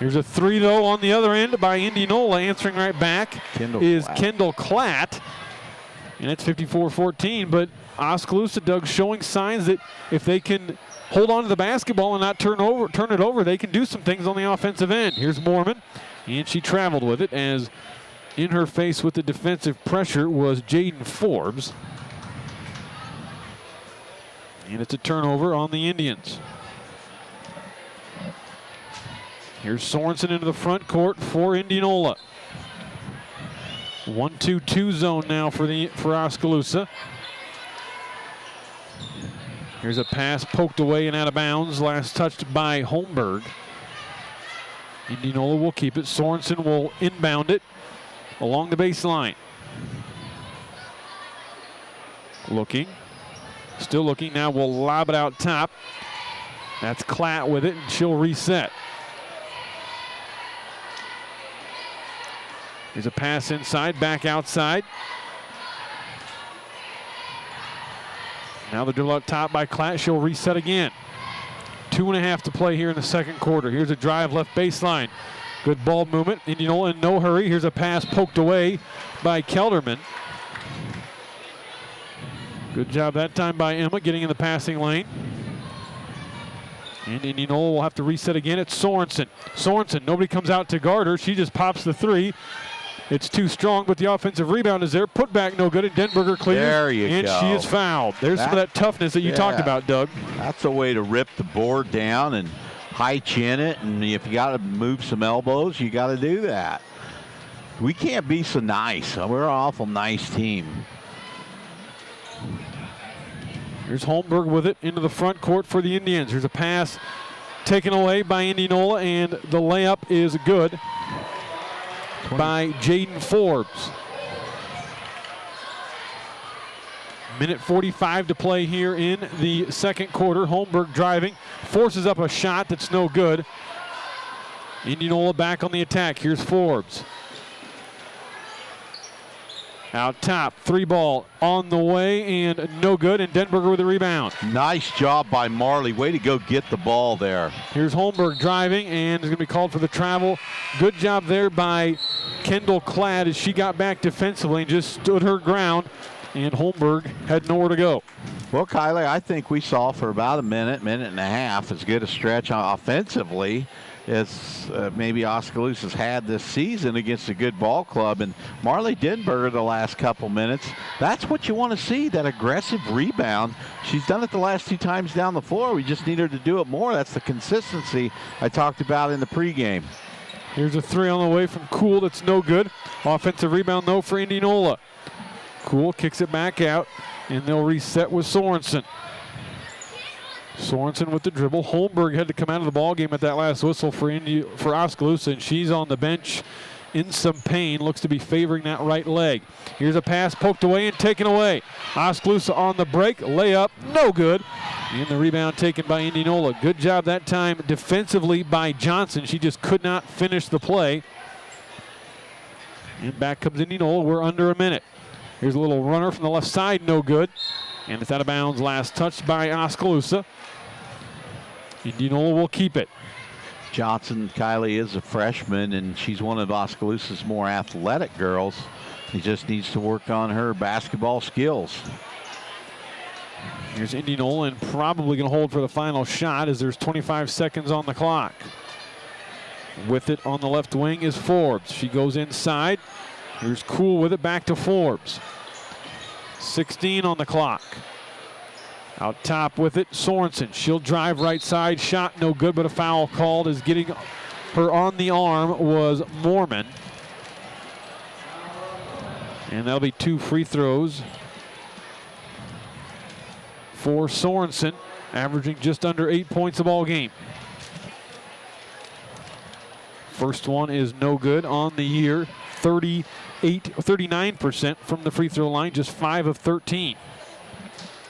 Here's a 3, though, on the other end by Indianola. Answering right back is Kendall Klatt. And it's 54-14, but Oskaloosa, Doug, showing signs that if they can hold on to the basketball and not turn it over, they can do some things on the offensive end. Here's Mormon, and she traveled with it, as in her face with the defensive pressure was Jaden Forbes. And it's a turnover on the Indians. Here's Sorensen into the front court for Indianola. 1-2-2 zone now for Oskaloosa. Here's a pass poked away and out of bounds. Last touched by Holmberg. Indianola will keep it. Sorensen will inbound it along the baseline. Looking. Still looking. Now will lob it out top. That's Klatt with it, and she'll reset. Here's a pass inside, back outside. Now the dribble out top by Klatt. She'll reset again. 2.5 to play here in the second quarter. Here's a drive left baseline. Good ball movement. Indianola in no hurry. Here's a pass poked away by Kelderman. Good job that time by Emma getting in the passing lane. And Indianola will have to reset again. It's Sorensen. Sorensen, nobody comes out to guard her. She just pops the three. It's too strong, but the offensive rebound is there. Put back no good, and Denberger clears. There you and go. She is fouled. There's some of that toughness that you talked about, Doug. That's a way to rip the board down and high chin it, and if you got to move some elbows, you got to do that. We can't be so nice. We're an awful nice team. Here's Holmberg with it into the front court for the Indians. Here's a pass taken away by Indianola, and the layup is good by Jaden Forbes. Minute 45 to play here in the second quarter. Holmberg driving, forces up a shot that's no good. Indianola back on the attack. Here's Forbes. Out top, three ball on the way and no good, and Denberger with a rebound. Nice job by Marley. Way to go get the ball there. Here's Holmberg driving, and is going to be called for the travel. Good job there by Kendall Cladd as she got back defensively and just stood her ground, and Holmberg had nowhere to go. Well, Kylie, I think we saw for about a minute and a half as good a stretch offensively as maybe Oskaloosa's had this season against a good ball club. And Marley Denberger the last couple minutes, that's what you want to see, that aggressive rebound. She's done it the last two times down the floor. We just need her to do it more. That's the consistency I talked about in the pregame. Here's a three on the way from Kuhl that's no good. Offensive rebound though for Indianola. Kuhl kicks it back out, and they'll reset with Sorensen. Sorensen with the dribble. Holmberg had to come out of the ball game at that last whistle for Oskaloosa, and she's on the bench in some pain. Looks to be favoring that right leg. Here's a pass poked away and taken away. Oskaloosa on the break. Layup, no good. And the rebound taken by Indianola. Good job that time defensively by Johnson. She just could not finish the play. And back comes Indianola. We're under a minute. Here's a little runner from the left side, no good. And it's out of bounds, last touch by Oskaloosa. Indianola will keep it. Johnson, Kylie, is a freshman, and she's one of Oskaloosa's more athletic girls. She just needs to work on her basketball skills. Here's Indianola, and probably going to hold for the final shot as there's 25 seconds on the clock. With it on the left wing is Forbes. She goes inside. Here's Kuhl with it, back to Forbes. 16 on the clock. Out top with it, Sorensen. She'll drive right side, shot no good, but a foul called as getting her on the arm was Mormon. And that'll be 2 free throws for Sorensen, averaging just under 8 points a ball game. First one is no good on the year. 39% from the free throw line, just 5 of 13.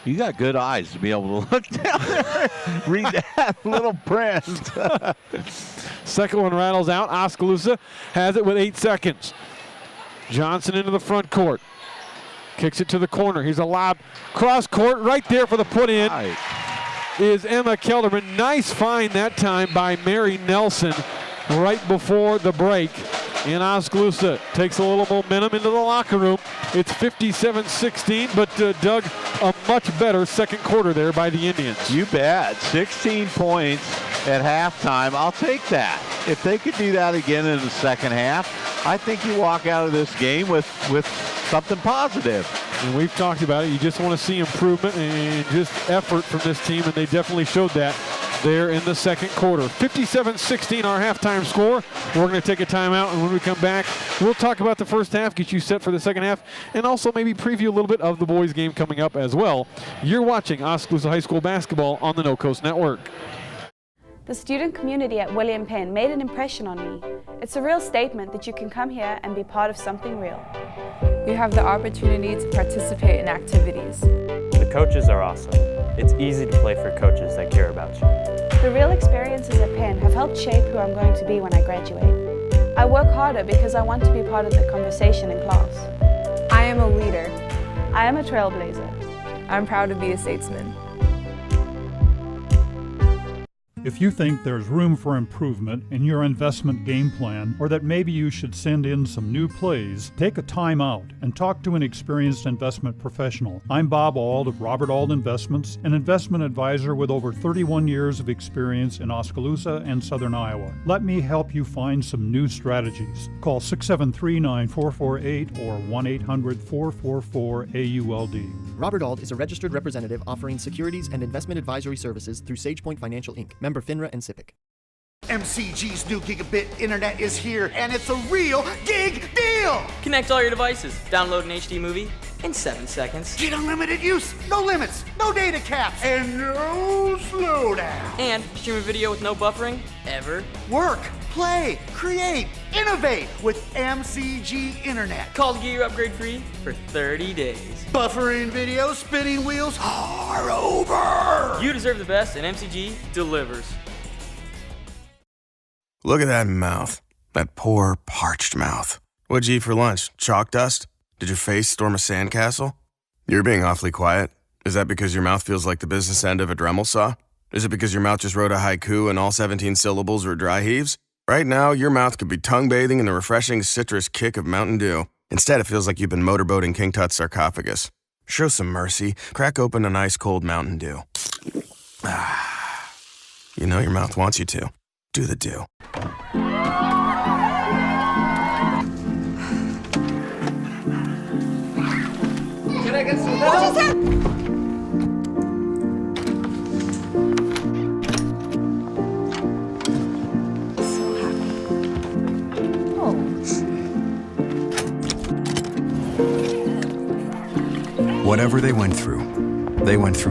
You got good eyes to be able to look down there and read that little print. Second one rattles out. Oskaloosa has it with 8 seconds. Johnson into the front court. Kicks it to the corner. Here's a lob. Cross court right there for the put in. Is Emma Kelderman. Nice find that time by Mary Nelson right before the break. And Oskaloosa takes a little momentum into the locker room. It's 57-16, but Doug, a much better second quarter there by the Indians. You bet. 16 points at halftime. I'll take that. If they could do that again in the second half, I think you walk out of this game with something positive. And we've talked about it. You just want to see improvement and just effort from this team, and they definitely showed that there in the second quarter. 57-16 our halftime score. We're going to take a timeout, and when we come back, we'll talk about the first half, get you set for the second half, and also maybe preview a little bit of the boys game coming up as well. You're watching Oskaloosa High School basketball on the No Coast Network. The student community at William Penn made an impression on me. It's a real statement that you can come here and be part of something real. You have the opportunity to participate in activities. The coaches are awesome. It's easy to play for coaches that care about you. The real experiences at Penn have helped shape who I'm going to be when I graduate. I work harder because I want to be part of the conversation in class. I am a leader. I am a trailblazer. I'm proud to be a statesman. If you think there's room for improvement in your investment game plan, or that maybe you should send in some new plays, take a time out and talk to an experienced investment professional. I'm Bob Auld of Robert Auld Investments, an investment advisor with over 31 years of experience in Oskaloosa and Southern Iowa. Let me help you find some new strategies. Call 673-9448 or 1-800-444-AULD. Robert Auld is a registered representative offering securities and investment advisory services through SagePoint Financial Inc., member FINRA and SIPC. MCG's new gigabit internet is here, and it's a real gig deal! Connect all your devices, download an HD movie in 7 seconds. Get unlimited use, no limits, no data caps, and no slowdown. And stream a video with no buffering, ever. Work, play, create, innovate with MCG Internet. Call to get your upgrade free for 30 days. Buffering videos, spinning wheels are over! You deserve the best, and MCG delivers. Look at that mouth. That poor, parched mouth. What'd you eat for lunch? Chalk dust? Did your face storm a sandcastle? You're being awfully quiet. Is that because your mouth feels like the business end of a Dremel saw? Is it because your mouth just wrote a haiku and all 17 syllables were dry heaves? Right now, your mouth could be tongue-bathing in the refreshing citrus kick of Mountain Dew. Instead, it feels like you've been motorboating King Tut's sarcophagus. Show some mercy. Crack open an ice-cold Mountain Dew. You know your mouth wants you to. Do the do. Can I get some help? So happy. Oh. Whatever they went through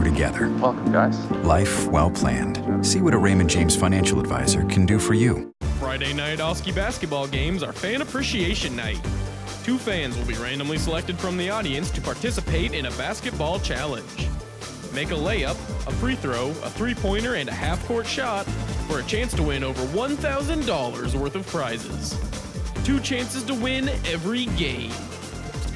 together. Welcome, guys. Life well planned. See what a Raymond James financial advisor can do for you. Friday night Oski basketball games are Fan Appreciation Night. 2 fans will be randomly selected from the audience to participate in a basketball challenge. Make a layup, a free throw, a three-pointer, and a half-court shot for a chance to win over $1,000 worth of prizes. 2 chances to win every game.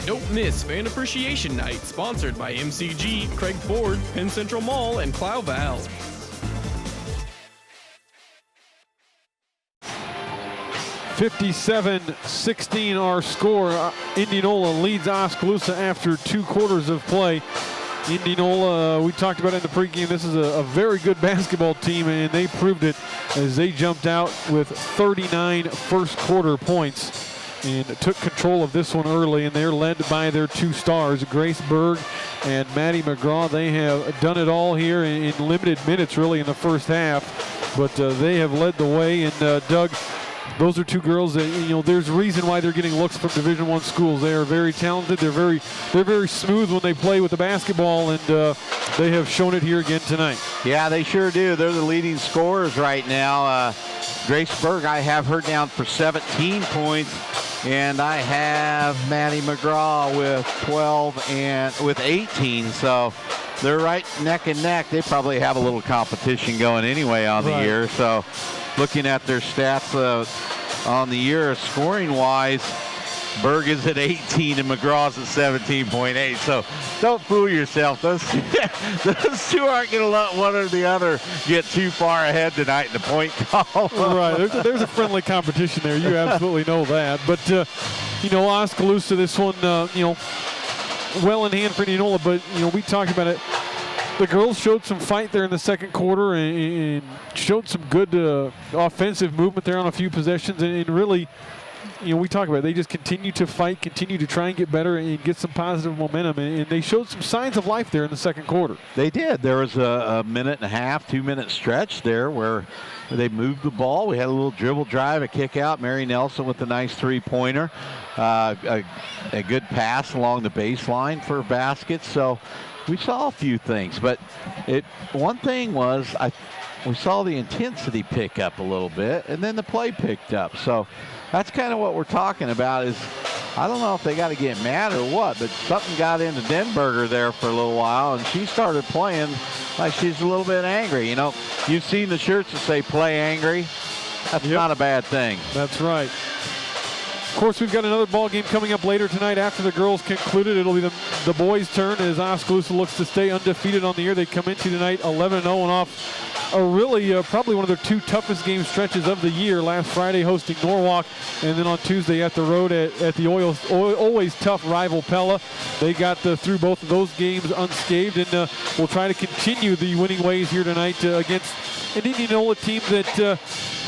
Don't miss Fan Appreciation Night, sponsored by MCG, Craig Ford, Penn Central Mall, and Clow Valve. (57-16) our score. Indianola leads Oskaloosa after 2 quarters of play. Indianola, we talked about it in the pregame, this is a very good basketball team, and they proved it as they jumped out with 39 first quarter points and took control of this one early, and they're led by their 2 stars, Grace Berg and Maddie McGraw. They have done it all here in limited minutes really in the first half, but they have led the way. And Doug, those are 2 girls that, you know, there's a reason why they're getting looks from Division I schools. They are very talented. They're very smooth when they play with the basketball, and they have shown it here again tonight. Yeah, they sure do. They're the leading scorers right now. Grace Berg, I have her down for 17 points, and I have Maddie McGraw with 12 and with 18. So they're right neck and neck. They probably have a little competition going anyway on the year. So looking at their stats on the year, scoring-wise, Berg is at 18 and McGraw's at 17.8. So don't fool yourself. Those 2 aren't going to let one or the other get too far ahead tonight in the point column. Right. There's a friendly competition there. You absolutely know that. But, you know, Oskaloosa, this one, you know, well in hand for Indianola. But, you know, we talked about it. The girls showed some fight there in the second quarter and showed some good offensive movement there on a few possessions, and really, you know, we talk about it. They just continue to fight, continue to try and get better and get some positive momentum, and they showed some signs of life there in the second quarter. They did. There was a minute and a half, 2-minute stretch there where they moved the ball. We had a little dribble drive, a kick out. Mary Nelson with a nice 3-pointer, a good pass along the baseline for a basket. So we saw a few things, but one thing was we saw the intensity pick up a little bit, and then the play picked up. So that's kind of what we're talking about. Is I don't know if they got to get mad or what, but something got into Denberger there for a little while, and she started playing like she's a little bit angry. You know, you've seen the shirts that say "Play Angry." That's not a bad thing. That's right. Of course, we've got another ball game coming up later tonight after the girls concluded. It'll be the boys' turn as Oskaloosa looks to stay undefeated on the year. They come into tonight 11-0 and off a really probably one of their two toughest game stretches of the year. Last Friday hosting Norwalk, and then on Tuesday at the road at the always tough rival Pella. They got through both of those games unscathed, and will try to continue the winning ways here tonight against an Indianola team that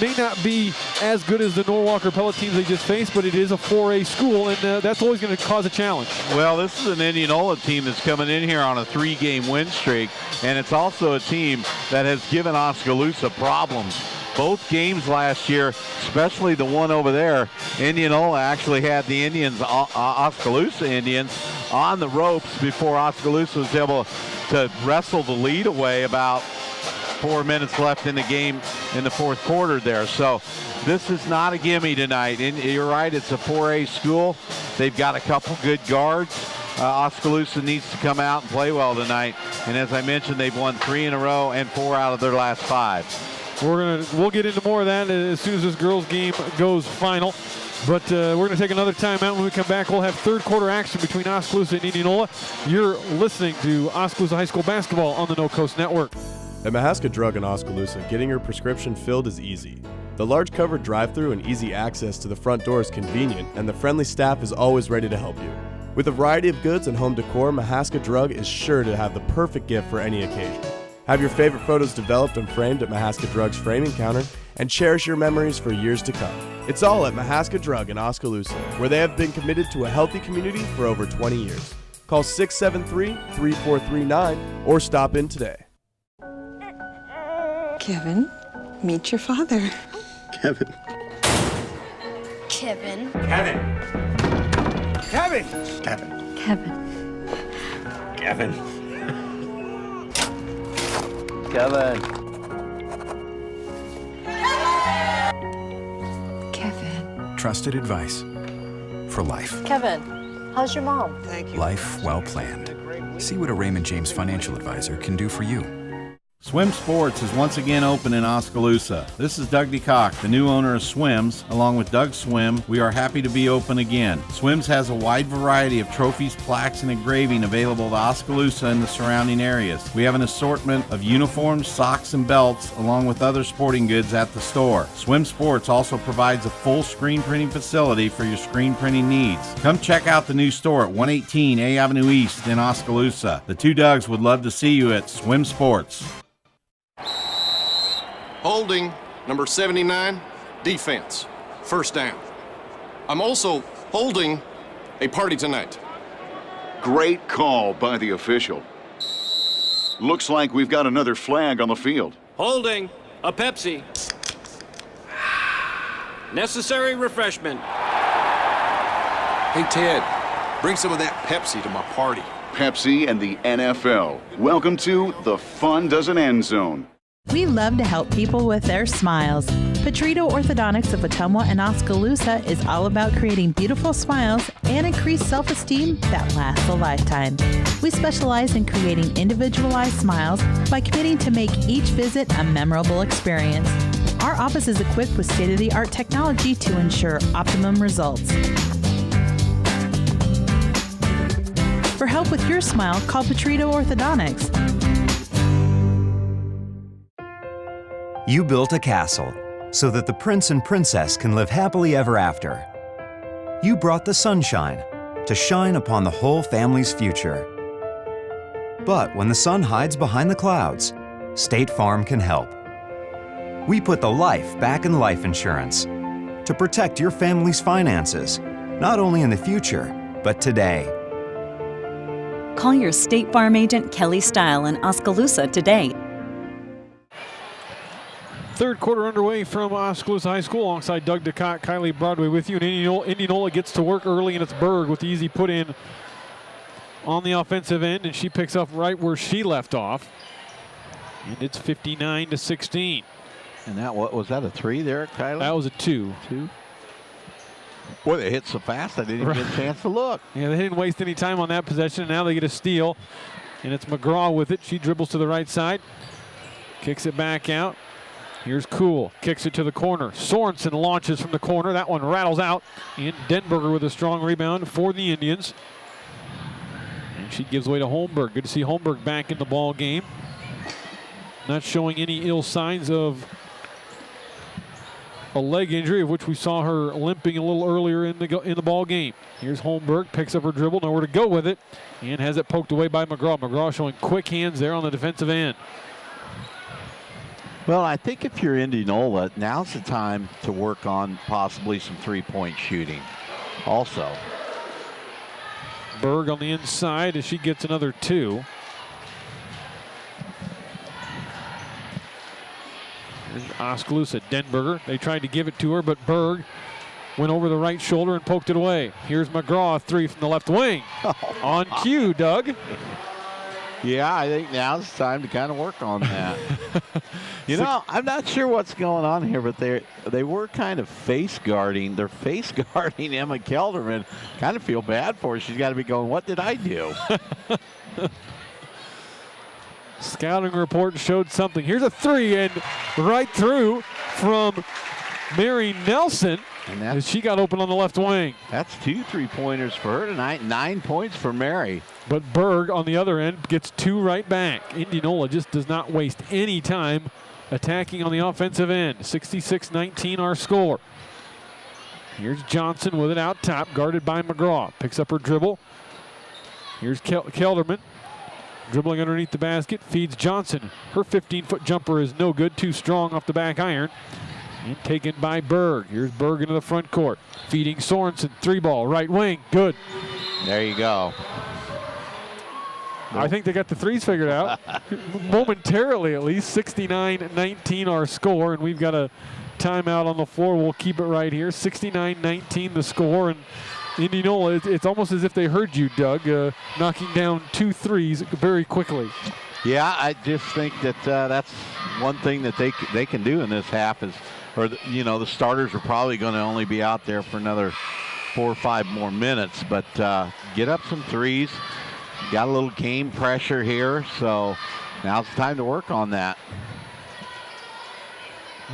may not be as good as the Norwalk or Pella teams they just faced, but it is a 4A school, and that's always going to cause a challenge. Well, this is an Indianola team that's coming in here on a 3-game win streak, and it's also a team that has given Oskaloosa problems. Both games last year, especially the one over there, Indianola actually had the Oskaloosa Indians on the ropes before Oskaloosa was able to wrestle the lead away about 4 minutes left in the game in the fourth quarter there. So this is not a gimme tonight. And you're right, it's a 4A school. They've got a couple good guards. Oskaloosa needs to come out and play well tonight. And as I mentioned, they've won 3 in a row and 4 out of their last 5. We'll get into more of that as soon as this girls game goes final. But we're going to take another timeout. When we come back, we'll have third quarter action between Oskaloosa and Indianola. You're listening to Oskaloosa High School basketball on the No Coast Network. At Mahaska Drug in Oskaloosa, getting your prescription filled is easy. The large covered drive-thru and easy access to the front door is convenient, and the friendly staff is always ready to help you. With a variety of goods and home decor, Mahaska Drug is sure to have the perfect gift for any occasion. Have your favorite photos developed and framed at Mahaska Drug's framing counter, and cherish your memories for years to come. It's all at Mahaska Drug in Oskaloosa, where they have been committed to a healthy community for over 20 years. Call 673-3439 or stop in today. Kevin, meet your father. Kevin. Kevin. Kevin. Kevin. Kevin. Kevin. Kevin. Kevin. Kevin. Trusted advice for life. Kevin, how's your mom? Thank you. Life well planned. See what a Raymond James financial advisor can do for you. Swim Sports is once again open in Oskaloosa. This is Doug DeCock, the new owner of Swims. Along with Doug Swim, we are happy to be open again. Swims has a wide variety of trophies, plaques, and engraving available to Oskaloosa and the surrounding areas. We have an assortment of uniforms, socks, and belts, along with other sporting goods at the store. Swim Sports also provides a full screen printing facility for your screen printing needs. Come check out the new store at 118 A Avenue East in Oskaloosa. The two Dougs would love to see you at Swim Sports. Holding, number 79, defense, first down. I'm also holding a party tonight. Great call by the official. Looks like we've got another flag on the field. Holding, a Pepsi. Necessary refreshment. Hey, Ted, bring some of that Pepsi to my party. Pepsi and the NFL. Welcome to the Fun Doesn't End Zone. We love to help people with their smiles. Petrito Orthodontics of Ottumwa and Oskaloosa is all about creating beautiful smiles and increased self-esteem that lasts a lifetime. We specialize in creating individualized smiles by committing to make each visit a memorable experience. Our office is equipped with state-of-the-art technology to ensure optimum results. For help with your smile, call Petrito Orthodontics. You built a castle so that the prince and princess can live happily ever after. You brought the sunshine to shine upon the whole family's future. But when the sun hides behind the clouds, State Farm can help. We put the life back in life insurance to protect your family's finances, not only in the future, but today. Call your State Farm agent Kelly Style in Oskaloosa today. Third quarter underway from Oskaloosa High School alongside Doug DeCock, Kylie Broadway with you. And Indianola gets to work early in its Berg with the easy put in on the offensive end, and she picks up right where she left off. And it's 59-16. And that, what was that, a 3 there, Kylie? That was a 2. 2? Boy, they hit so fast I didn't even get a chance to look. Yeah, they didn't waste any time on that possession. Now they get a steal, and it's McGraw with it. She dribbles to the right side, kicks it back out. Here's Kuhl, kicks it to the corner. Sorensen launches from the corner. That one rattles out. And Denberger with a strong rebound for the Indians. And she gives way to Holmberg. Good to see Holmberg back in the ball game. Not showing any ill signs of a leg injury, of which we saw her limping a little earlier in the ball game. Here's Holmberg, picks up her dribble, nowhere to go with it, and has it poked away by McGraw. McGraw showing quick hands there on the defensive end. Well, I think if you're Indianola, now's the time to work on possibly some three-point shooting also. Berg on the inside as she gets another 2. Here's Oskaloosa, Denberger. They tried to give it to her, but Berg went over the right shoulder and poked it away. Here's McGraw, a 3 from the left wing. On cue, Doug. Yeah, I think now's the time to kind of work on that. You know, I'm not sure what's going on here, but they were kind of face guarding. They're face guarding Emma Kelderman. Kind of feel bad for her. She's got to be going, what did I do? Scouting report showed something. Here's a 3 and right through from Mary Nelson. And she got open on the left wing. That's 2 3-pointers for her tonight. 9 points for Mary. But Berg on the other end gets 2 right back. Indianola just does not waste any time attacking on the offensive end. 66-19 our score. Here's Johnson with it out top, guarded by McGraw. Picks up her dribble. Here's Kelderman. Dribbling underneath the basket, feeds Johnson. Her 15-foot jumper is no good, too strong off the back iron. And taken by Berg. Here's Berg into the front court. Feeding Sorensen, 3-ball, right wing, good. There you go. I think they got the threes figured out. Momentarily at least. 69-19 our score, and we've got a timeout on the floor. We'll keep it right here. 69-19 the score, and Indianola, it's almost as if they heard you, Doug, knocking down 2 threes very quickly. Yeah, I just think that that's one thing that they can do in this half is, the starters are probably going to only be out there for another 4 or 5 more minutes, but get up some threes. Got a little game pressure here, so now's the time to work on that.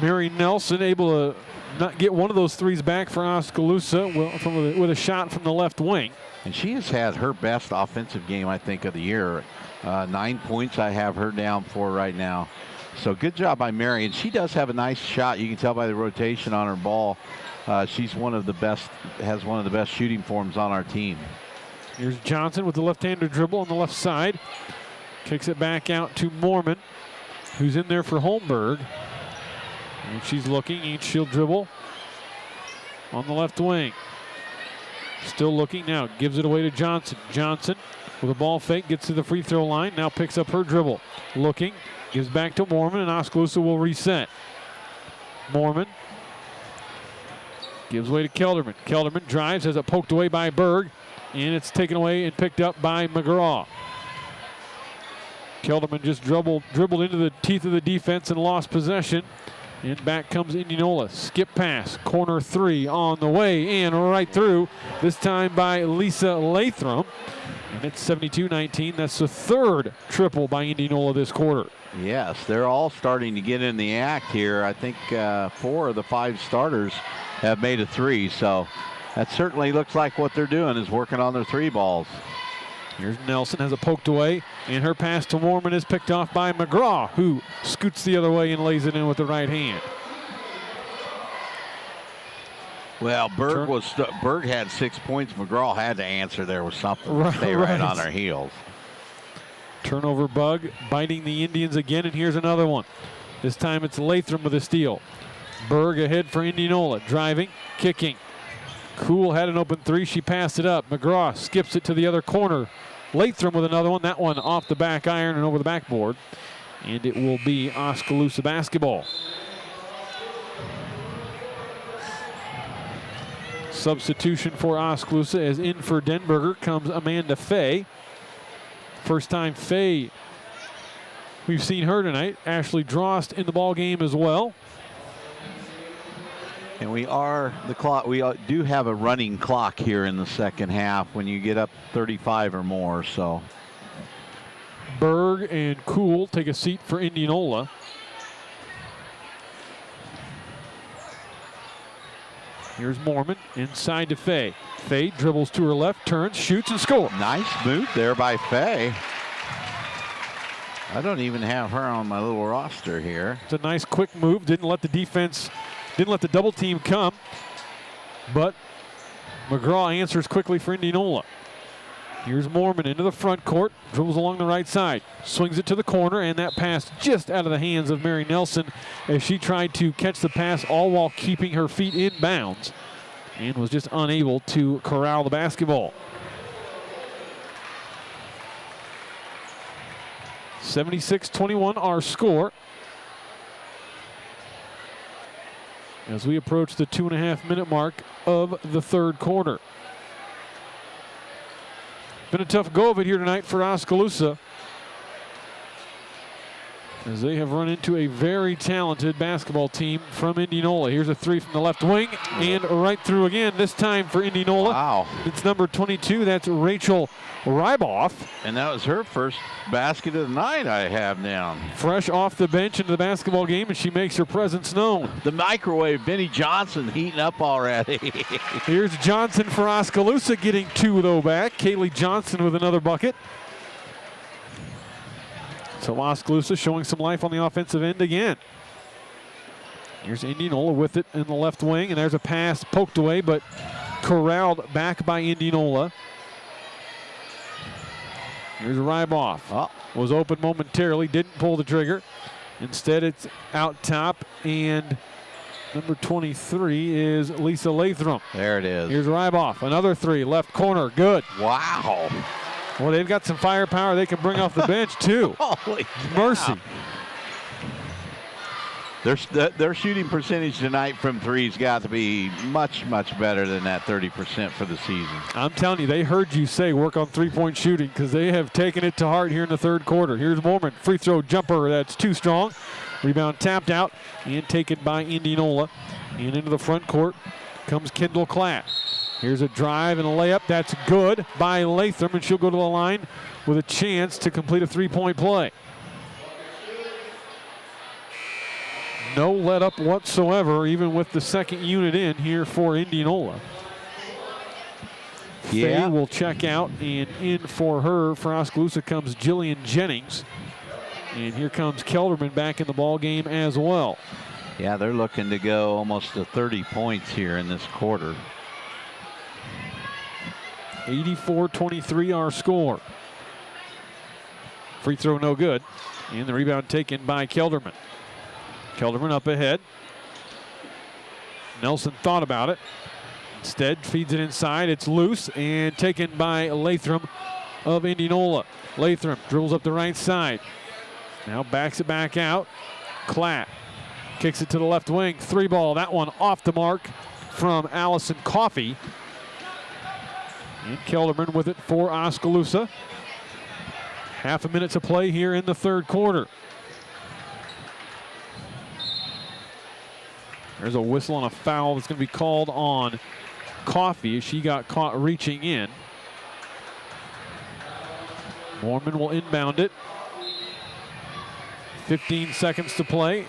Mary Nelson able to not get one of those threes back for Oskaloosa with a shot from the left wing. And she has had her best offensive game, I think, of the year. 9 points I have her down for right now. So good job by Mary. And she does have a nice shot. You can tell by the rotation on her ball. She's has one of the best shooting forms on our team. Here's Johnson with the left-handed dribble on the left side. Kicks it back out to Mormon, who's in there for Holmberg. And she's looking, she'll dribble on the left wing. Still looking now, gives it away to Johnson. Johnson with a ball fake, gets to the free throw line, now picks up her dribble. Looking, gives back to Mormon, and Oskaloosa will reset. Mormon gives way to Kelderman. Kelderman drives, has it poked away by Berg, and it's taken away and picked up by McGraw. Kelderman just dribbled into the teeth of the defense and lost possession. And back comes Indianola. Skip pass, corner 3 on the way, and right through, this time by Lisa Lathram. And it's 72-19. That's the 3rd triple by Indianola this quarter. Yes, they're all starting to get in the act here. I think 4 of the 5 starters have made a 3, so that certainly looks like what they're doing is working on their 3 balls. Here's Nelson, has it poked away, and her pass to Mormon is picked off by McGraw, who scoots the other way and lays it in with the right hand. Well, Berg had 6 points. McGraw had to answer there with something. Stay right on their heels. Turnover bug biting the Indians again, and here's another one. This time it's Lathram with a steal. Berg ahead for Indianola, driving, kicking. Kuhl had an open 3. She passed it up. McGraw skips it to the other corner. Lathram with another one. That one off the back iron and over the backboard. And it will be Oskaloosa basketball. Substitution for Oskaloosa as in for Denberger comes Amanda Fay. First time Fay we've seen her tonight. Ashley Drost in the ball game as well. And we do have a running clock here in the second half when you get up 35 or more. So Berg and Kuhl take a seat for Indianola. Here's Mormon inside to Faye. Faye dribbles to her left, turns, shoots, and scores. Nice move there by Faye. I don't even have her on my little roster here. It's a nice quick move. Didn't let the double team come. But McGraw answers quickly for Indianola. Here's Mormon into the front court, dribbles along the right side, swings it to the corner, and that pass just out of the hands of Mary Nelson as she tried to catch the pass, all while keeping her feet in bounds, and was just unable to corral the basketball. 76-21 our score as we approach the 2.5-minute mark of the third quarter. Been a tough go of it here tonight for Oskaloosa, as they have run into a very talented basketball team from Indianola. Here's a three from the left wing and right through again, this time for Indianola. Wow. It's number 22, that's Rachel Ryboff. And that was her first basket of the night I have down. Fresh off the bench into the basketball game, and she makes her presence known. The microwave, Benny Johnson heating up already. Here's Johnson for Oskaloosa getting 2 though back. Kaylee Johnson with another bucket. So Oskaloosa showing some life on the offensive end again. Here's Indianola with it in the left wing, and there's a pass poked away, but corralled back by Indianola. Here's Ryboff. Oh. Was open momentarily, didn't pull the trigger. Instead, it's out top, and number 23 is Lisa Lathram. There it is. Here's Ryboff. Another three, left corner, good. Wow. Well, they've got some firepower they can bring off the bench, too. Holy mercy. Their shooting percentage tonight from three's got to be much, much better than that 30% for the season. I'm telling you, they heard you say work on three-point shooting, because they have taken it to heart here in the third quarter. Here's Mormon, free throw jumper, that's too strong. Rebound tapped out and taken by Indianola. And into the front court comes Kendall Klatt. Here's a drive and a layup. That's good by Latham, and she'll go to the line with a chance to complete a three-point play. No let up whatsoever, even with the second unit in here for Indianola. Yeah. Faye will check out, and in for her, for Oskaloosa, comes Jillian Jennings. And here comes Kelderman back in the ball game as well. Yeah, they're looking to go almost to 30 points here in this quarter. 84-23 our score. Free throw no good. And the rebound taken by Kelderman. Kelderman up ahead. Nelson thought about it. Instead feeds it inside. It's loose and taken by Lathram of Indianola. Lathram dribbles up the right side. Now backs it back out. Klatt kicks it to the left wing. Three ball. That one off the mark from Allison Coffey. And Kelderman with it for Oskaloosa. Half a minute to play here in the third quarter. There's a whistle and a foul that's going to be called on Coffey as she got caught reaching in. Mormon will inbound it. 15 seconds to play.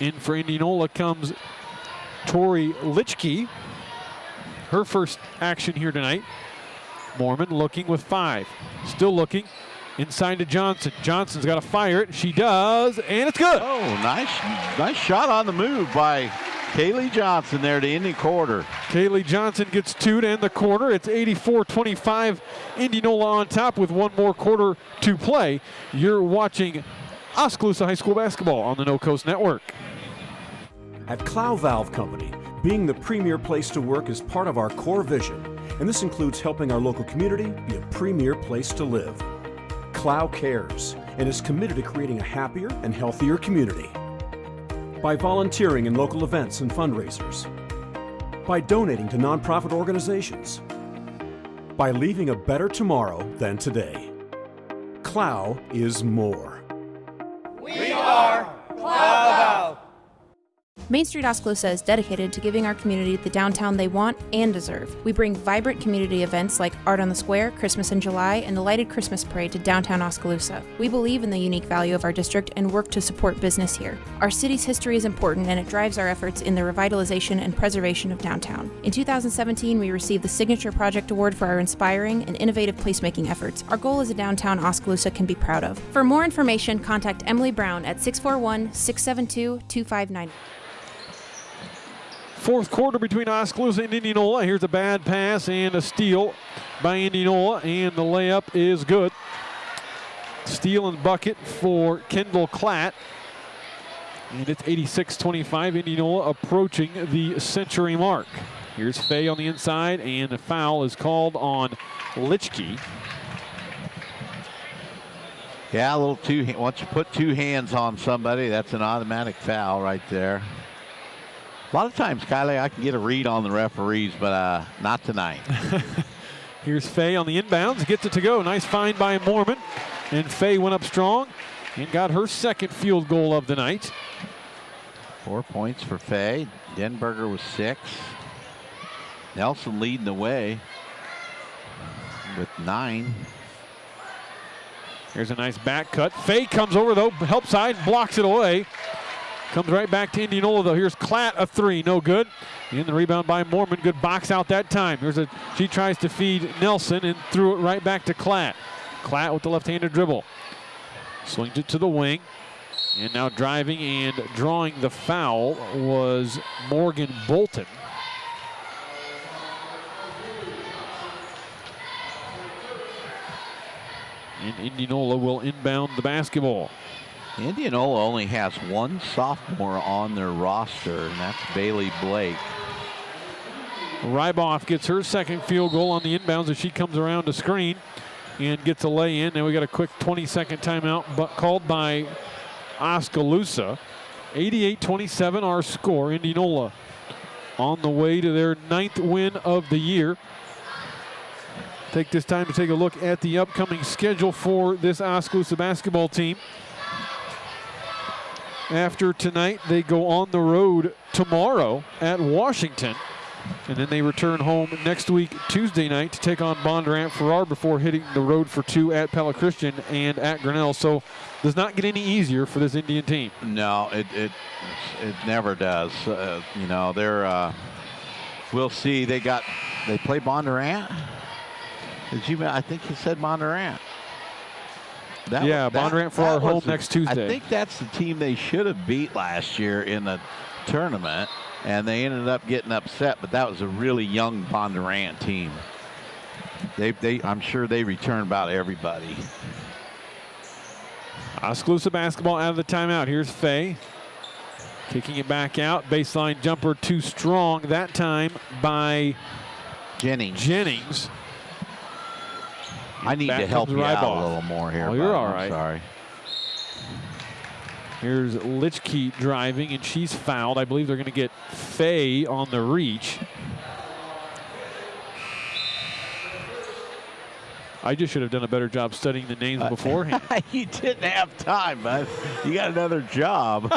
In for Indianola comes Tori Litchke. Her first action here tonight. Mormon looking with 5. Still looking. Inside to Johnson. Johnson's got to fire it. She does, and it's good. Oh, nice shot on the move by Kaylee Johnson there to end the quarter. Kaylee Johnson gets 2 to end the quarter. It's 84-25. Indianola on top with one more quarter to play. You're watching Oskaloosa High School basketball on the No Coast Network. At Clow Valve Company, being the premier place to work is part of our core vision, and this includes helping our local community be a premier place to live. Clow cares and is committed to creating a happier and healthier community. By volunteering in local events and fundraisers. By donating to nonprofit organizations. By leaving a better tomorrow than today. Clow is more. We are Clow Valve. Main Street Oskaloosa is dedicated to giving our community the downtown they want and deserve. We bring vibrant community events like Art on the Square, Christmas in July, and the Lighted Christmas Parade to downtown Oskaloosa. We believe in the unique value of our district and work to support business here. Our city's history is important and it drives our efforts in the revitalization and preservation of downtown. In 2017, we received the Signature Project Award for our inspiring and innovative placemaking efforts. Our goal is a downtown Oskaloosa can be proud of. For more information, contact Emily Brown at 641-672-2590. Fourth quarter between Oskaloosa and Indianola. Here's a bad pass and a steal by Indianola, and the layup is good. Steal and bucket for Kendall Klatt. And it's 86-25. Indianola approaching the century mark. Here's Fay on the inside, and a foul is called on Litchkey. Yeah, a little once you put two hands on somebody, that's an automatic foul right there. A lot of times, Kylie, I can get a read on the referees, but not tonight. Here's Fay on the inbounds, gets it to go. Nice find by Mormon. And Fay went up strong and got her second field goal of the night. 4 points for Fay. Denberger was 6. Nelson leading the way with 9. Here's a nice back cut. Fay comes over, though, help side, blocks it away. Comes right back to Indianola, though. Here's Klatt, a 3, no good. And the rebound by Mormon, good box out that time. She tries to feed Nelson and threw it right back to Klatt. Klatt with the left-handed dribble. Swings it to the wing. And now driving and drawing the foul was Morgan Bolton. And Indianola will inbound the basketball. Indianola only has one sophomore on their roster, and that's Bailey Blake. Ryboff gets her second field goal on the inbounds as she comes around the screen and gets a lay in. Now we got a quick 20-second timeout called by Oskaloosa. 88-27 our score. Indianola on the way to their 9th win of the year. Take this time to take a look at the upcoming schedule for this Oskaloosa basketball team. After tonight, they go on the road tomorrow at Washington, and then they return home next week, Tuesday night, to take on Bondurant Farrar before hitting the road for 2 at Pella Christian and at Grinnell. So does not get any easier for this Indian team. No, it never does. You know, we'll see. They play Bondurant. I think you said Bondurant. Bondurant Farrar home next Tuesday. I think that's the team they should have beat last year in the tournament, and they ended up getting upset, but that was a really young Bondurant team. I'm sure they return about everybody. Oskaloosa basketball out of the timeout. Here's Fay. Kicking it back out. Baseline jumper too strong that time by Jennings. I need to help you out a little more here. Oh, you're all right. Sorry. Here's Litchkey driving, and she's fouled. I believe they're going to get Fay on the reach. I just should have done a better job studying the names beforehand. You didn't have time, bud. You got another job.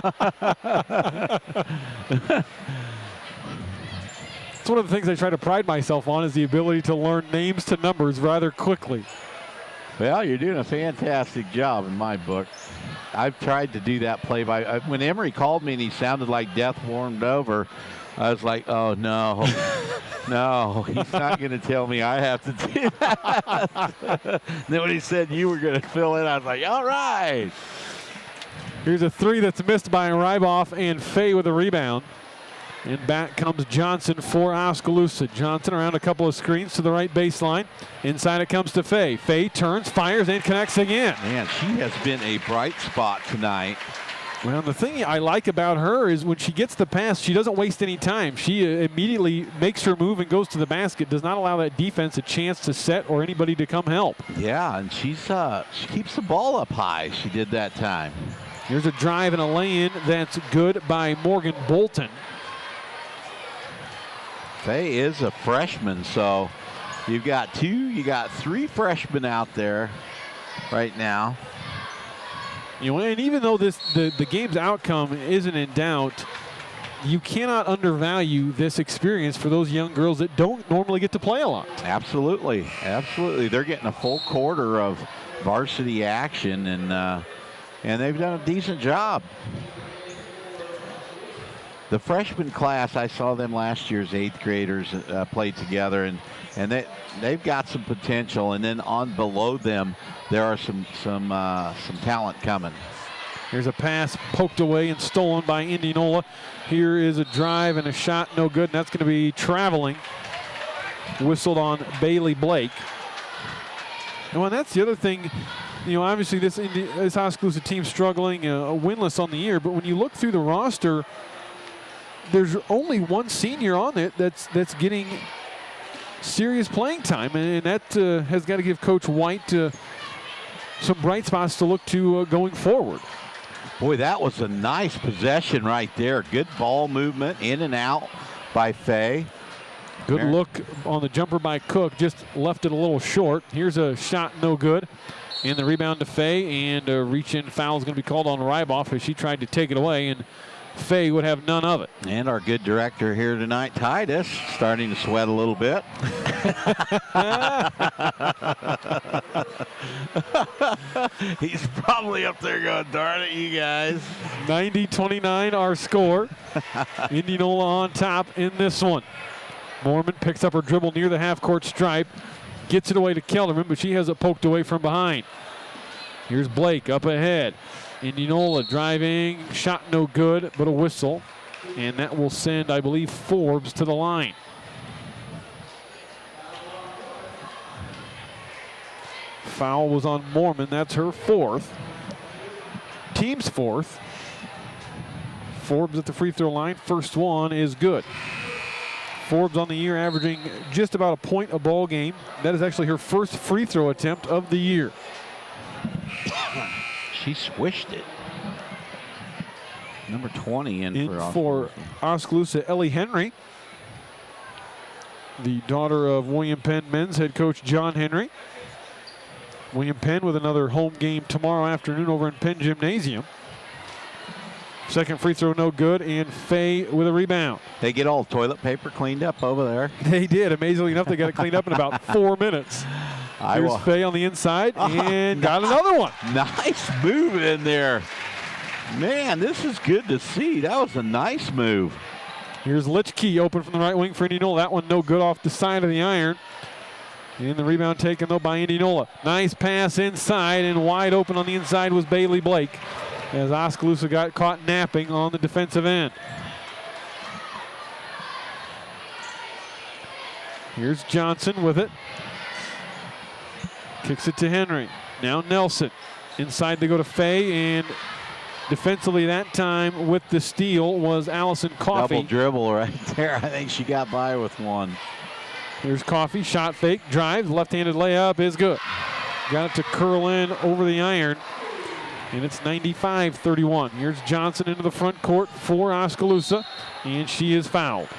It's one of the things I try to pride myself on is the ability to learn names to numbers rather quickly. Well, you're doing a fantastic job in my book. I've tried to do that play by. When Emery called me and he sounded like death warmed over, I was like, oh, no. No, he's not going to tell me I have to do that. Then when he said you were going to fill in, I was like, all right. Here's a 3 that's missed by Ryboff, and Fay with a rebound. And back comes Johnson for Oskaloosa. Johnson around a couple of screens to the right baseline. Inside it comes to Fay. Fay turns, fires, and connects again. Man, she has been a bright spot tonight. Well, the thing I like about her is when she gets the pass, she doesn't waste any time. She immediately makes her move and goes to the basket, does not allow that defense a chance to set or anybody to come help. Yeah, and she keeps the ball up high. She did that time. Here's a drive and a lay-in that's good by Morgan Bolton. Fay is a freshman, so you got 3 freshmen out there right now. You know, and even though the game's outcome isn't in doubt, you cannot undervalue this experience for those young girls that don't normally get to play a lot. Absolutely, absolutely. They're getting a full quarter of varsity action, and they've done a decent job. The freshman class, I saw them last year's 8th graders play together, and they've got some potential. And then on below them, there are some talent coming. Here's a pass poked away and stolen by Indianola. Here is a drive and a shot, no good, and that's going to be traveling. Whistled on Bailey Blake. And well, that's the other thing. Obviously this Oskaloosa team struggling, winless on the year, but when you look through the roster, there's only one senior on it that's getting serious playing time, and that has got to give Coach White some bright spots to look to going forward. Boy, that was a nice possession right there. Good ball movement in and out by Faye. Good look on the jumper by Cook, just left it a little short. Here's a shot, no good. And the rebound to Faye, and a reach-in foul is going to be called on Ryboff as she tried to take it away, and Faye would have none of it. And our good director here tonight, Titus, starting to sweat a little bit. He's probably up there going, darn it, you guys. 90-29 our score. Indianola on top in this one. Mormon picks up her dribble near the half-court stripe, gets it away to Kellerman, but she has it poked away from behind. Here's Blake up ahead. Indianola driving, shot no good, but a whistle. And that will send, I believe, Forbes to the line. Foul was on Mormon. That's her 4th. Team's 4th. Forbes at the free throw line. First one is good. Forbes on the year averaging just about a point a ball game. That is actually her first free throw attempt of the year. She swished it. Number 20 in for Oskaloosa, Ellie Henry, the daughter of William Penn men's head coach John Henry. William Penn with another home game tomorrow afternoon over in Penn Gymnasium. Second free throw no good, and Faye with a rebound. They get all toilet paper cleaned up over there. They did. Amazingly enough, they got it cleaned up in about 4 minutes. Here's Faye on the inside, and got another one. Nice move in there. Man, this is good to see. That was a nice move. Here's Litchkey open from the right wing for Indianola. That one no good off the side of the iron. And the rebound taken, though, by Indianola. Nice pass inside, and wide open on the inside was Bailey Blake, as Oskaloosa got caught napping on the defensive end. Here's Johnson with it. Kicks it to Henry. Now Nelson. Inside they go to Faye, and defensively that time with the steal was Allison Coffey. Double dribble right there. I think she got by with one. Here's Coffey, shot fake, drives, left-handed layup is good. Got it to curl in over the iron, and it's 95-31. Here's Johnson into the front court for Oskaloosa, and she is fouled.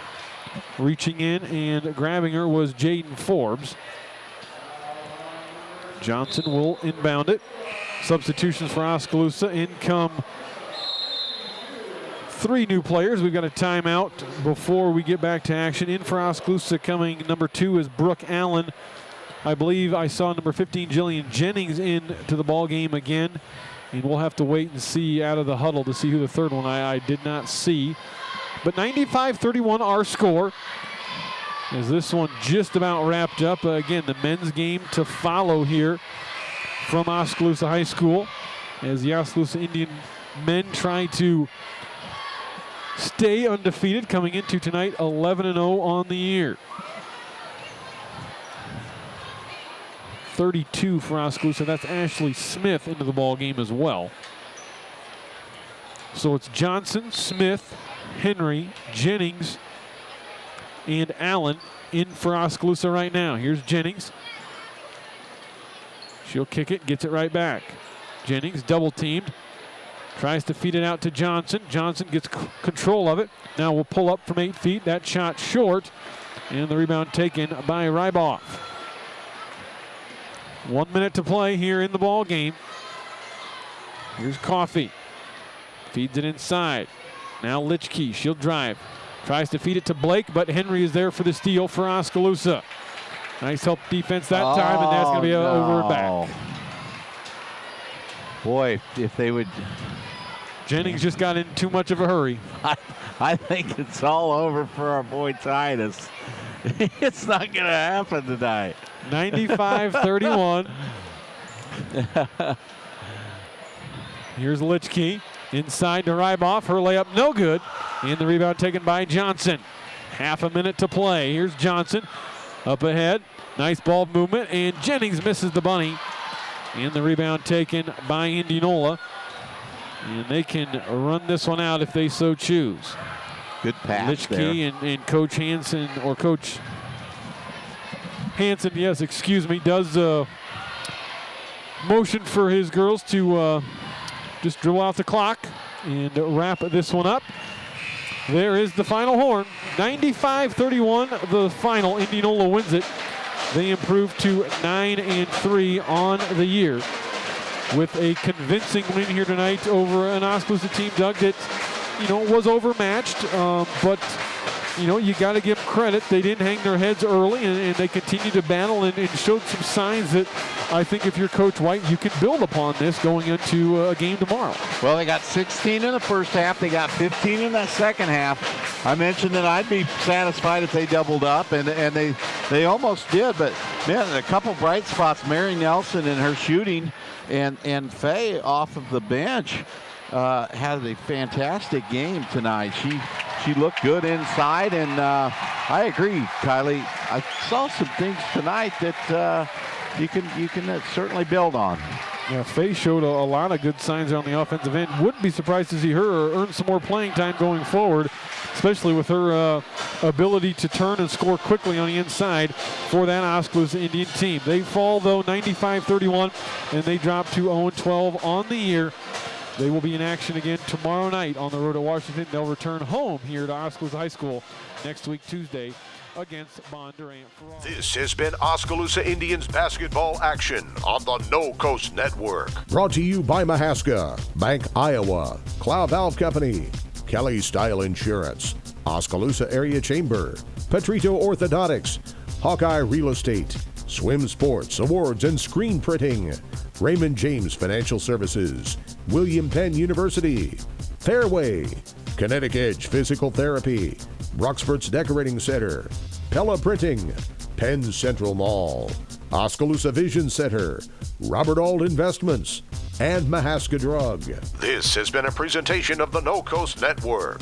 Reaching in and grabbing her was Jaden Forbes. Johnson will inbound it. Substitutions for Oskaloosa. In come 3 new players. We've got a timeout before we get back to action. In for Oskaloosa coming number 2 is Brooke Allen. I believe I saw number 15 Jillian Jennings in to the ball game again, and we'll have to wait and see out of the huddle to see who the third one I did not see. But 95-31 our score, as this one just about wrapped up. Again, the men's game to follow here from Oskaloosa High School, as the Oskaloosa Indian men try to stay undefeated coming into tonight, 11-0 on the year. 32 for Oskaloosa. That's Ashley Smith into the ball game as well. So it's Johnson, Smith, Henry, Jennings, and Allen in for Oskaloosa right now. Here's Jennings. She'll kick it, gets it right back. Jennings double teamed. Tries to feed it out to Johnson. Johnson gets control of it. Now will pull up from 8 feet. That shot short. And the rebound taken by Ryboff. 1 minute to play here in the ball game. Here's Coffey. Feeds it inside. Now Litchkey, she'll drive. Tries to feed it to Blake, but Henry is there for the steal for Oskaloosa. Nice help defense that time, and that's going to be over and back. Boy, if they would... Jennings just got in too much of a hurry. I think it's all over for our boy Titus. It's not going to happen tonight. 95-31. Here's Litchkey. Inside to Ryboff. Her layup no good. And the rebound taken by Johnson. Half a minute to play. Here's Johnson up ahead. Nice ball movement. And Jennings misses the bunny. And the rebound taken by Indianola. And they can run this one out if they so choose. Good pass Litchkey and Coach Hansen, or Coach Hansen, yes, excuse me, does motion for his girls to just dribble out the clock and wrap this one up. There is the final horn. 95-31, the final. Indianola wins it. They improve to 9-3 on the year with a convincing win here tonight over an Oskaloosa team, Doug, that, was overmatched, but you got to give them credit. They didn't hang their heads early, and they continued to battle and showed some signs that I think if you're Coach White, you can build upon this going into a game tomorrow. Well, they got 16 in the first half. They got 15 in that second half. I mentioned that I'd be satisfied if they doubled up, and they almost did. But, man, a couple bright spots. Mary Nelson and her shooting, and Faye off of the bench had a fantastic game tonight. She looked good inside, and I agree, Kylie. I saw some things tonight that you can certainly build on. Yeah, Faye showed a lot of good signs on the offensive end. Wouldn't be surprised to see her earn some more playing time going forward, especially with her ability to turn and score quickly on the inside for that Oskaloosa Indian team. They fall, though, 95-31, and they drop to 0-12 on the year. They will be in action again tomorrow night on the road to Washington. They'll return home here to Oskaloosa High School next week, Tuesday, against Bondurant. This has been Oskaloosa Indians basketball action on the No Coast Network. Brought to you by Mahaska, Bank Iowa, Clow Valve Company, Kelly Style Insurance, Oskaloosa Area Chamber, Petrito Orthodontics, Hawkeye Real Estate, Swim Sports, Awards and Screen Printing, Raymond James Financial Services, William Penn University, Fairway, Kinetic Edge Physical Therapy, Roxburt's Decorating Center, Pella Printing, Penn Central Mall, Oskaloosa Vision Center, Robert Auld Investments, and Mahaska Drug. This has been a presentation of the No Coast Network.